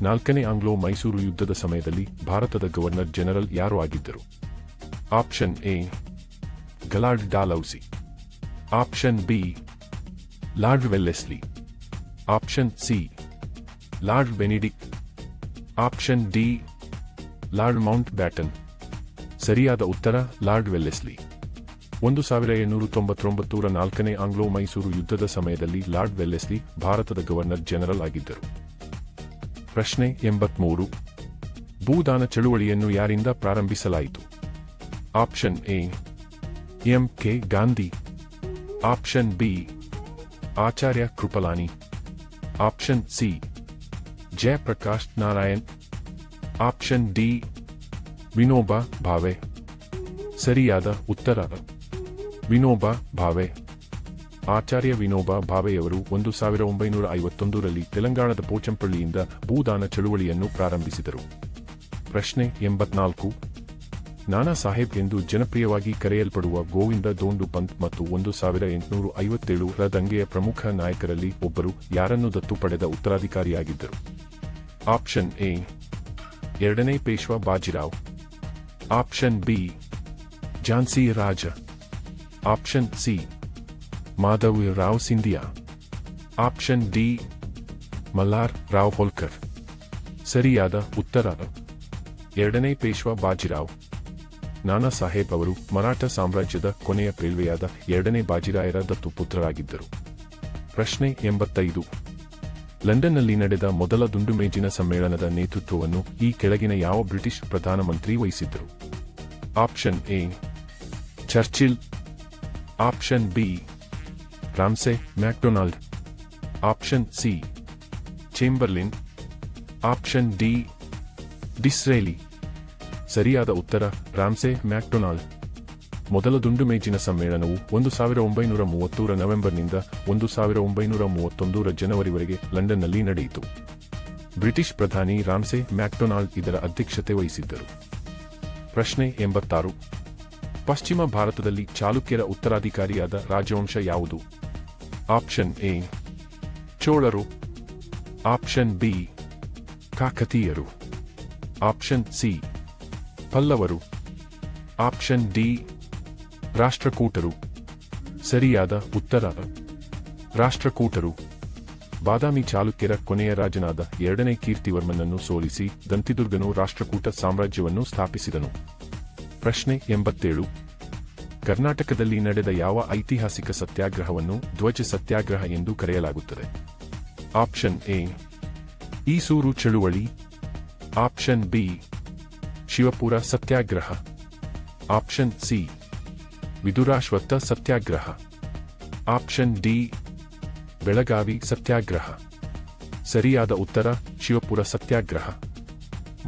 Speaker 1: ನಾಲ್ಕನೇ ಆಂಗ್ಲೋ ಮೈಸೂರು ಯುದ್ಧದ ಸಮಯದಲ್ಲಿ ಭಾರತದ ಗವರ್ನರ್ ಜನರಲ್ ಯಾರು ಆಗಿದ್ದರು? Option A lord Dalhousie. Option B lord Wellesley. Option C lord Benedict. Option D lord Mountbatten. ಸರಿಯಾದ ಉತ್ತರ ಲಾರ್ಡ್ ವೆಲ್ಲೆಸ್ಲಿ. 1799ರ ನಾಲ್ಕನೇ ಆಂಗ್ಲೋ ಮೈಸೂರು ಯುದ್ಧದ ಸಮಯದಲ್ಲಿ ಲಾರ್ಡ್ ವೆಲ್ಲೆಸ್ಲಿ ಭಾರತದ ಗವರ್ನರ್ ಜನರಲ್ ಆಗಿದ್ದರು. ಪ್ರಶ್ನೆ 83. ಭೂದಾನ ಚಳುವಳಿಯನ್ನು ಯಾರಿಂದ ಪ್ರಾರಂಭಿಸಲಾಯಿತು? Option A M K Gandhi. Option B Acharya Kripalani. Option C Jayaprakash Narayan. Option D Vinoba Bhave. ಸರಿಯಾದ ಉತ್ತರ ವಿನೋಬಾ ಭಾವೆ. ಆಚಾರ್ಯ ವಿನೋಬಾ ಭಾವೆಯವರು 1951ರಲ್ಲಿ ತೆಲಂಗಾಣದ ಪೋಚಂಪಳ್ಳಿಯಿಂದ ಭೂದಾನ ಚಳುವಳಿಯನ್ನು ಪ್ರಾರಂಭಿಸಿದರು. ಪ್ರಶ್ನೆ 84. ನಾನಾ ಸಾಹೇಬ್ ಎಂದು ಜನಪ್ರಿಯವಾಗಿ ಕರೆಯಲ್ಪಡುವ ಗೋವಿಂದ ದೋಂಡು ಪಂತ್ ಮತ್ತು 1857ರ ದಂಗೆಯ ಪ್ರಮುಖ ನಾಯಕರಲ್ಲಿ ಒಬ್ಬರು ಯಾರನ್ನು ದತ್ತು ಪಡೆದ ಉತ್ತರಾಧಿಕಾರಿಯಾಗಿದ್ದರು? ಆಪ್ಷನ್ ಎ ಎರಡನೇ ಪೇಶ್ವಾ ಬಾಜಿರಾವ್. ಆಪ್ಷನ್ ಬಿ ಝಾನ್ಸಿ ರಾಜ. Option C Madhav Rao Scindia. Option D Malhar Rao Holkar. ಸರಿಯಾದ ಉತ್ತರ ಎರಡನೇ ಪೇಶ್ವಾ ಬಾಜಿರಾವ್. ನಾನಾ ಸಾಹೇಬ್ ಅವರು ಮರಾಠ ಸಾಮ್ರಾಜ್ಯದ ಕೊನೆಯ ಪೇಳ್ವೆಯಾದ ಎರಡನೇ ಬಾಜಿರಾಯರ ದತ್ತುಪುತ್ರರಾಗಿದ್ದರು. ಪ್ರಶ್ನೆ 85. ಲಂಡನ್ನಲ್ಲಿ ನಡೆದ ಮೊದಲ ದುಂಡುಮೇಜಿನ ಸಮ್ಮೇಳನದ ನೇತೃತ್ವವನ್ನು ಈ ಕೆಳಗಿನ ಯಾವ ಬ್ರಿಟಿಷ್ ಪ್ರಧಾನಮಂತ್ರಿ ವಹಿಸಿದ್ದರು? Option A Churchill. Option B Ramsay McDonald. Option C Chamberlain. Option D Disraeli. ಸರಿಯಾದ ಉತ್ತರ ರಾಮ್ಸೆ ಮ್ಯಾಕ್ಡೊನಾಲ್ಡ್. ಮೊದಲ ದುಂಡುಮೇಜಿನ ಸಮ್ಮೇಳನವು 1930ರ ನವೆಂಬರ್ನಿಂದ 1931ರ ಜನವರಿವರೆಗೆ ಲಂಡನ್ನಲ್ಲಿ ನಡೆಯಿತು. ಬ್ರಿಟಿಷ್ ಪ್ರಧಾನಿ ರಾಮ್ಸೆ ಮ್ಯಾಕ್ಡೊನಾಲ್ಡ್ ಇದರ ಅಧ್ಯಕ್ಷತೆ ವಹಿಸಿದ್ದರು. ಪ್ರಶ್ನೆ 86. ಪಶ್ಚಿಮ ಭಾರತದಲ್ಲಿ ಚಾಲುಕ್ಯರ ಉತ್ತರಾಧಿಕಾರಿಯಾದ ರಾಜವಂಶ ಯಾವುದು? ಆಪ್ಷನ್ ಎ ಚೋಳರು. ಆಪ್ಷನ್ ಬಿ ಕಾಕತೀಯರು. ಆಪ್ಷನ್ ಸಿ ಪಲ್ಲವರು. ಆಪ್ಷನ್ ಡಿ ರಾಷ್ಟ್ರಕೂಟರು. ಸರಿಯಾದ ಉತ್ತರ ರಾಷ್ಟ್ರಕೂಟರು. ಬಾದಾಮಿ ಚಾಲುಕ್ಯರ ಕೊನೆಯ ರಾಜನಾದ ಎರಡನೇ ಕೀರ್ತಿವರ್ಮನನ್ನು ಸೋಲಿಸಿ ದಂತಿದುರ್ಗನು ರಾಷ್ಟ್ರಕೂಟ ಸಾಮ್ರಾಜ್ಯವನ್ನು ಸ್ಥಾಪಿಸಿದನು. ಪ್ರಶ್ನೆ 87. ಕರ್ನಾಟಕದಲ್ಲಿ ನಡೆದ ಯಾವ ಐತಿಹಾಸಿಕ ಸತ್ಯಾಗ್ರಹವನ್ನು ಧ್ವಜ ಸತ್ಯಾಗ್ರಹ ಎಂದು ಕರೆಯಲಾಗುತ್ತದೆ? ಆಪ್ಷನ್ ಎ ಈಸೂರು ಚಳುವಳಿ. ಆಪ್ಷನ್ ಬಿ ಶಿವಪುರ ಸತ್ಯಾಗ್ರಹ. ಆಪ್ಷನ್ ಸಿ ವಿದುರಾಶ್ವತ್ಥ ಸತ್ಯಾಗ್ರಹ. ಆಪ್ಷನ್ ಡಿ ಬೆಳಗಾವಿ ಸತ್ಯಾಗ್ರಹ. ಸರಿಯಾದ ಉತ್ತರ ಶಿವಪುರ ಸತ್ಯಾಗ್ರಹ.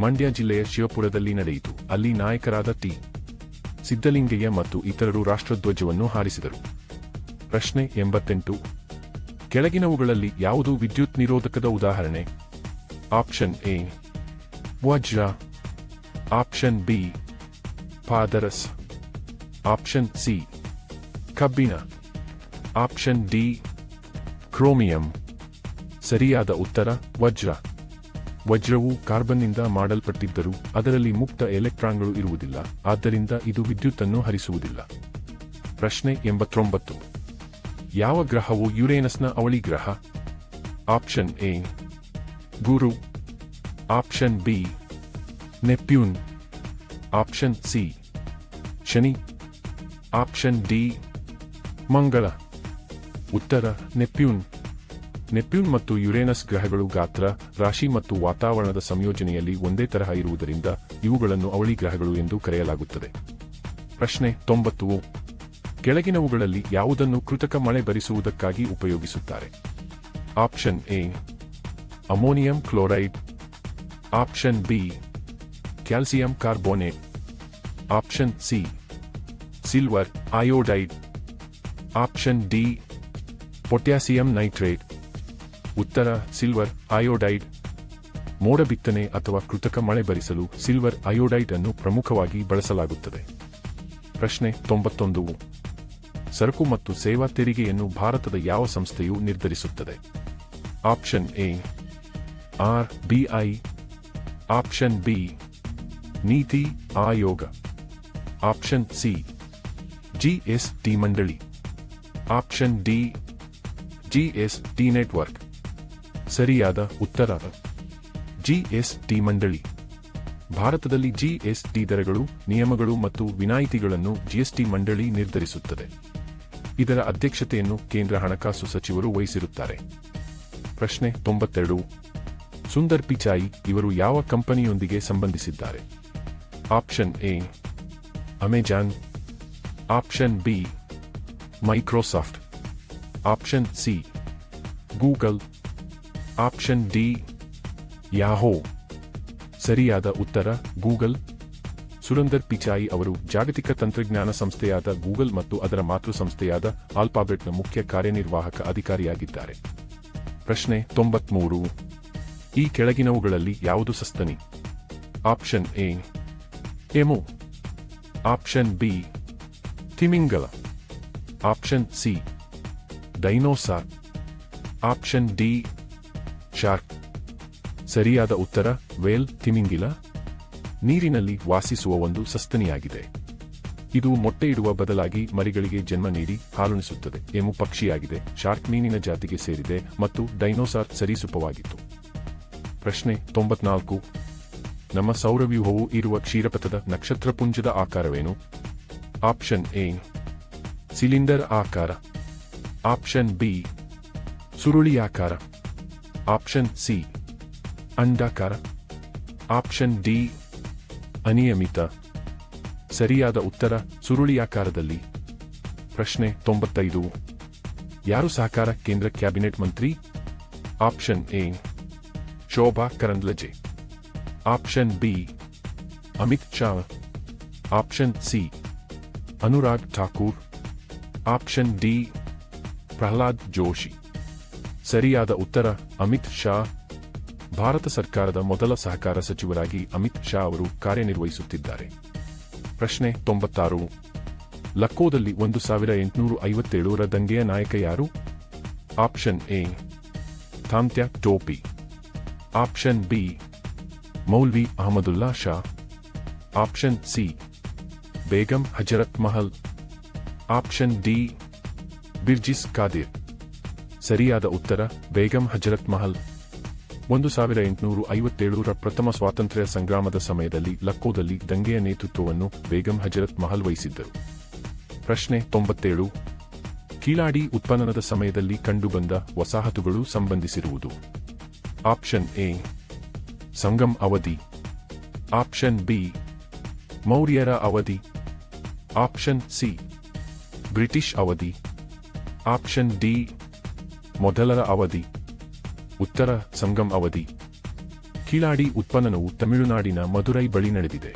Speaker 1: ಮಂಡ್ಯ ಜಿಲ್ಲೆಯ ಶಿವಪುರದಲ್ಲಿ ನಡೆಯಿತು. ಅಲ್ಲಿ ನಾಯಕರಾದ ಟಿ ಸಿದ್ದಲಿಂಗಯ್ಯ ಮತ್ತು ಇತರರು ರಾಷ್ಟ್ರಧ್ವಜವನ್ನು ಹಾರಿಸಿದರು. ಪ್ರಶ್ನೆ 88. ಕೆಳಗಿನವುಗಳಲ್ಲಿ ಯಾವುದು ವಿದ್ಯುತ್ ನಿರೋಧಕದ ಉದಾಹರಣೆ? ಆಪ್ಷನ್ ಎ ವಜ್ರ. ಆಪ್ಷನ್ ಬಿ ಪಾದರಸ್. ಆಪ್ಷನ್ ಸಿ ಕಬ್ಬಿಣ. Option D chromium. ಸರಿಯಾದ ಉತ್ತರ ವಜ್ರ. ವಜ್ರವು ಕಾರ್ಬನ್ನಿಂದ ಮಾಡಲ್ಪಟ್ಟಿದ್ದರೂ ಅದರಲ್ಲಿ ಮುಕ್ತ ಎಲೆಕ್ಟ್ರಾನ್ಗಳು ಇರುವುದಿಲ್ಲ, ಆದ್ದರಿಂದ ಇದು ವಿದ್ಯುತ್ತನ್ನು ಹರಿಸುವುದಿಲ್ಲ. ಪ್ರಶ್ನೆ 89. ಯಾವ ಗ್ರಹವು ಯುರೇನಸ್ನ ಅವಳಿ ಗ್ರಹ? Option A Guru. Option B Neptune. Option C Shani. Option D ಮಂಗಳ. ಉತ್ತರ ನೆಪ್ಟ್ಯೂನ್. ನೆಪ್ಟ್ಯೂನ್ ಮತ್ತು ಯುರೇನಸ್ ಗ್ರಹಗಳು ಗಾತ್ರ, ರಾಶಿ ಮತ್ತು ವಾತಾವರಣದ ಸಂಯೋಜನೆಯಲ್ಲಿ ಒಂದೇ ತರಹ ಇರುವುದರಿಂದ ಇವುಗಳನ್ನು ಅವಳಿ ಗ್ರಹಗಳು ಎಂದು ಕರೆಯಲಾಗುತ್ತದೆ. ಪ್ರಶ್ನೆ 90. ಕೆಳಗಿನವುಗಳಲ್ಲಿ ಯಾವುದನ್ನು ಕೃತಕ ಮಳೆ ಬರಿಸುವುದಕ್ಕಾಗಿ ಉಪಯೋಗಿಸುತ್ತಾರೆ? Option A ammonium chloride. Option B calcium carbonate. Option C silver iodide. Option D potassium nitrate. ಉತ್ತರ ಸಿಲ್ವರ್ ಅಯೋಡೈಡ್. ಮೋಡ ಬಿತ್ತನೆ ಅಥವಾ ಕೃತಕ ಮಳೆ ಬರಿಸಲು ಸಿಲ್ವರ್ ಅಯೋಡೈಡ್ ಅನ್ನು ಪ್ರಮುಖವಾಗಿ ಬಳಸಲಾಗುತ್ತದೆ. ಪ್ರಶ್ನೆ 91. ಸರಕು ಮತ್ತು ಸೇವಾ ತೆರಿಗೆಯನ್ನು ಭಾರತದ ಯಾವ ಸಂಸ್ಥೆಯು ನಿರ್ಧರಿಸುತ್ತದೆ? Option A RBI. Option B NITI Aayog. Option C GST ಮಂಡಳಿ. Option D GST network. ಸರಿಯಾದ ಉತ್ತರ GST ಮಂಡಳಿ. ಭಾರತದಲ್ಲಿ GST ದರಗಳು, ನಿಯಮಗಳು ಮತ್ತು ವಿನಾಯಿತಿಗಳನ್ನು GST ಮಂಡಳಿ ನಿರ್ಧರಿಸುತ್ತದೆ. ಇದರ ಅಧ್ಯಕ್ಷತೆಯನ್ನು ಕೇಂದ್ರ ಹಣಕಾಸು ಸಚಿವರು ವಹಿಸಿರುತ್ತಾರೆ. ಪ್ರಶ್ನೆ 92. ಸುಂದರ್ ಪಿಚಾಯಿ ಇವರು ಯಾವ ಕಂಪನಿಯೊಂದಿಗೆ ಸಂಬಂಧಿಸಿದ್ದಾರೆ? Option A Amazon. Option B Microsoft. Option C Google. Option D Yahoo. ಸರಿಯಾದ ಉತ್ತರ ಗೂಗಲ್. ಸುಂದರ್ ಪಿಚಾಯಿ ಅವರು ಜಾಗತಿಕ ತಂತ್ರಜ್ಞಾನ ಸಂಸ್ಥೆಯಾದ ಗೂಗಲ್ ಮತ್ತು ಅದರ ಮಾತೃ ಸಂಸ್ಥೆಯಾದ ಆಲ್ಫಾಬೆಟ್ನ ಮುಖ್ಯ ಕಾರ್ಯನಿರ್ವಾಹಕ ಅಧಿಕಾರಿಯಾಗಿದ್ದಾರೆ. ಪ್ರಶ್ನೆ 93. ಈ ಕೆಳಗಿನವುಗಳಲ್ಲಿ ಯಾವುದು ಸಸ್ತನಿ? Option A emu. Option B ತಿಮಿಂಗಲ. Option C dinosaur. Option D shark. ಸರಿಯಾದ ಉತ್ತರ ವೇಲ್. ತಿಮಿಂಗಿಲ ನೀರಿನಲ್ಲಿ ವಾಸಿಸುವ ಒಂದು ಸಸ್ತನಿಯಾಗಿದೆ. ಇದು ಮೊಟ್ಟೆ ಇಡುವ ಬದಲಾಗಿ ಮರಿಗಳಿಗೆ ಜನ್ಮ ನೀಡಿ ಹಾಲುಣಿಸುತ್ತದೆ. ಎಮು ಪಕ್ಷಿಯಾಗಿದೆ, ಶಾರ್ಕ್ ಮೀನಿನ ಜಾತಿಗೆ ಸೇರಿದೆ ಮತ್ತು ಡೈನೋಸಾರ್ ಸರೀಸೃಪವಾಗಿತ್ತು. ಪ್ರಶ್ನೆ 94. ನಮ್ಮ ಸೌರವ್ಯೂಹವು ಇರುವ ಕ್ಷೀರಪಥದ ನಕ್ಷತ್ರಪುಂಜದ ಆಕಾರವೇನು? ಆಪ್ಷನ್ ಎ ಸಿಲಿಂಡರ್ ಆಕಾರ. ಆಪ್ಷನ್ ಬಿ ಸುರುಳಿಯಾಕಾರ. ಆಪ್ಷನ್ ಸಿ ಅಂಡಾಕಾರ. ಆಪ್ಷನ್ ಡಿ ಅನಿಯಮಿತ. ಸರಿಯಾದ ಉತ್ತರ ಸುರುಳಿಯಾಕಾರದಲ್ಲಿ. ಪ್ರಶ್ನೆ 95. ಯಾರು ಸಹಕಾರ ಕೇಂದ್ರ ಕ್ಯಾಬಿನೆಟ್ ಮಂತ್ರಿ? Option A Shobha Karandlaje. Option B Amit Shah. Option C Anurag Thakur. Option D Pralhad Joshi. ಸರಿಯಾದ ಉತ್ತರ ಅಮಿತ್ ಶಾ. ಭಾರತ ಸರ್ಕಾರದ ಮೊದಲ ಸಹಕಾರ ಸಚಿವರಾಗಿ ಅಮಿತ್ ಶಾ ಅವರು ಕಾರ್ಯನಿರ್ವಹಿಸುತ್ತಿದ್ದಾರೆ. ಪ್ರಶ್ನೆ 96. ಲಕ್ಕೋದಲ್ಲಿ 1857ರ ದಂಗೆಯ ನಾಯಕ ಯಾರು? Option A Tantya Tope. Option B Maulvi Ahmadullah Shah. Option C Begum Hazrat Mahal. Option D Birjis Qadir. ಸರಿಯಾದ ಉತ್ತರ ಬೇಗಂ ಹಜರತ್ ಮಹಲ್. 1857ರ ಪ್ರಥಮ ಸ್ವಾತಂತ್ರ್ಯ ಸಂಗ್ರಾಮದ ಸಮಯದಲ್ಲಿ ಲಕ್ಕೋದಲ್ಲಿ ದಂಗೆಯ ನೇತೃತ್ವವನ್ನು ಬೇಗಂ ಹಜರತ್ ಮಹಲ್ ವಹಿಸಿದ್ದರು. ಪ್ರಶ್ನೆ 97. ಕೀಲಾಡಿ ಉತ್ಖನನದ ಸಮಯದಲ್ಲಿ ಕಂಡುಬಂದ ವಸಾಹತುಗಳು ಸಂಬಂಧಿಸಿರುವುದು? ಆಪ್ಷನ್ ಎ ಸಂಗಮ್ ಅವಧಿ. ಆಪ್ಷನ್ ಬಿ ಮೌರ್ಯರ ಅವಧಿ. ಆಪ್ಷನ್ ಸಿ ಬ್ರಿಟಿಷ್ ಅವಧಿ. ಆಪ್ಷನ್ ಡಿ ಮೊಘಲರ ಅವಧಿ. ಉತ್ತರ ಸಂಗಮ್ ಅವಧಿ. ಕೀಲಾಡಿ ಉತ್ಖನನವು ತಮಿಳುನಾಡಿನ ಮದುರೈ ಬಳಿ ನಡೆದಿದೆ.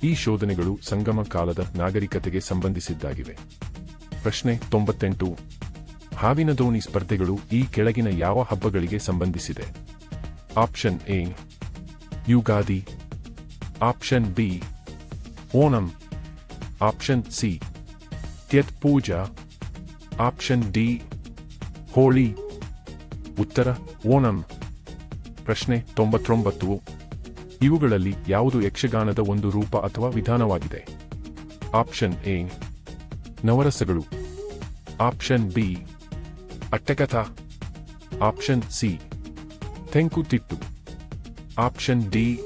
Speaker 1: ಈ ಶೋಧನೆಗಳು ಸಂಗಮ ಕಾಲದ ನಾಗರಿಕತೆಗೆ ಸಂಬಂಧಿಸಿದ್ದಾಗಿವೆ. ಪ್ರಶ್ನೆ 98. ಹಾವಿನ ದೋಣಿ ಸ್ಪರ್ಧೆಗಳು ಈ ಕೆಳಗಿನ ಯಾವ ಹಬ್ಬಗಳಿಗೆ ಸಂಬಂಧಿಸಿದೆ? Option A Ugadi. Option B Onam. Option C Chhath Puja. Option D Holi. ಉತ್ತರ ಓಣಂ. ಪ್ರಶ್ನೆ 99. ಇವುಗಳಲ್ಲಿ ಯಾವುದು ಯಕ್ಷಗಾನದ ಒಂದು ರೂಪ ಅಥವಾ ವಿಧಾನವಾಗಿದೆ? ಆಪ್ಷನ್ ಎ ನವರಸಗಳು. Option B Attakatha. Option C Tenkutittu. Option D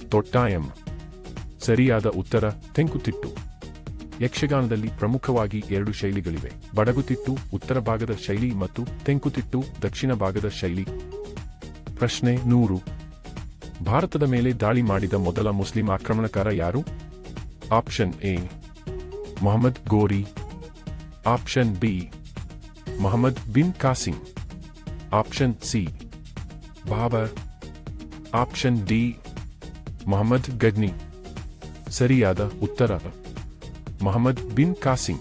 Speaker 1: Thottayam. ಸರಿಯಾದ ಉತ್ತರ ತೆಂಕುತಿಟ್ಟು. ಯಕ್ಷಗಾನದಲ್ಲಿ ಪ್ರಮುಖವಾಗಿ 2 ಶೈಲಿಗಳಿವೆ: ಬಡಗುತಿಟ್ಟು ಉತ್ತರ ಭಾಗದ ಶೈಲಿ ಮತ್ತು ತೆಂಕುತಿಟ್ಟು ದಕ್ಷಿಣ ಭಾಗದ ಶೈಲಿ. ಪ್ರಶ್ನೆ 100. ಭಾರತದ ಮೇಲೆ ದಾಳಿ ಮಾಡಿದ ಮೊದಲ ಮುಸ್ಲಿಂ ಆಕ್ರಮಣಕಾರ ಯಾರು? Option A Mohammad Ghori, option B Mohammad bin Qasim, option C Babur, option D Mohammad Ghazni. ಸರಿಯಾದ ಉತ್ತರ ಮೊಹಮ್ಮದ್ ಬಿನ್ ಕಾಸಿಂ.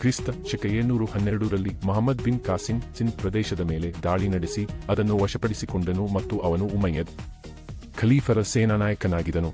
Speaker 1: ಕ್ರಿಸ್ತ ಶಕ 712ರಲ್ಲಿ ಮೊಹಮ್ಮದ್ ಬಿನ್ ಕಾಸಿಂ ಸಿಂಧ್ ಪ್ರದೇಶದ ಮೇಲೆ ದಾಳಿ ನಡೆಸಿ ಅದನ್ನು ವಶಪಡಿಸಿಕೊಂಡನು ಮತ್ತು ಅವನು ಉಮಯ್ಯದ್ ಖಲೀಫರ ಸೇನಾನಾಯಕನಾಗಿದ್ದನು.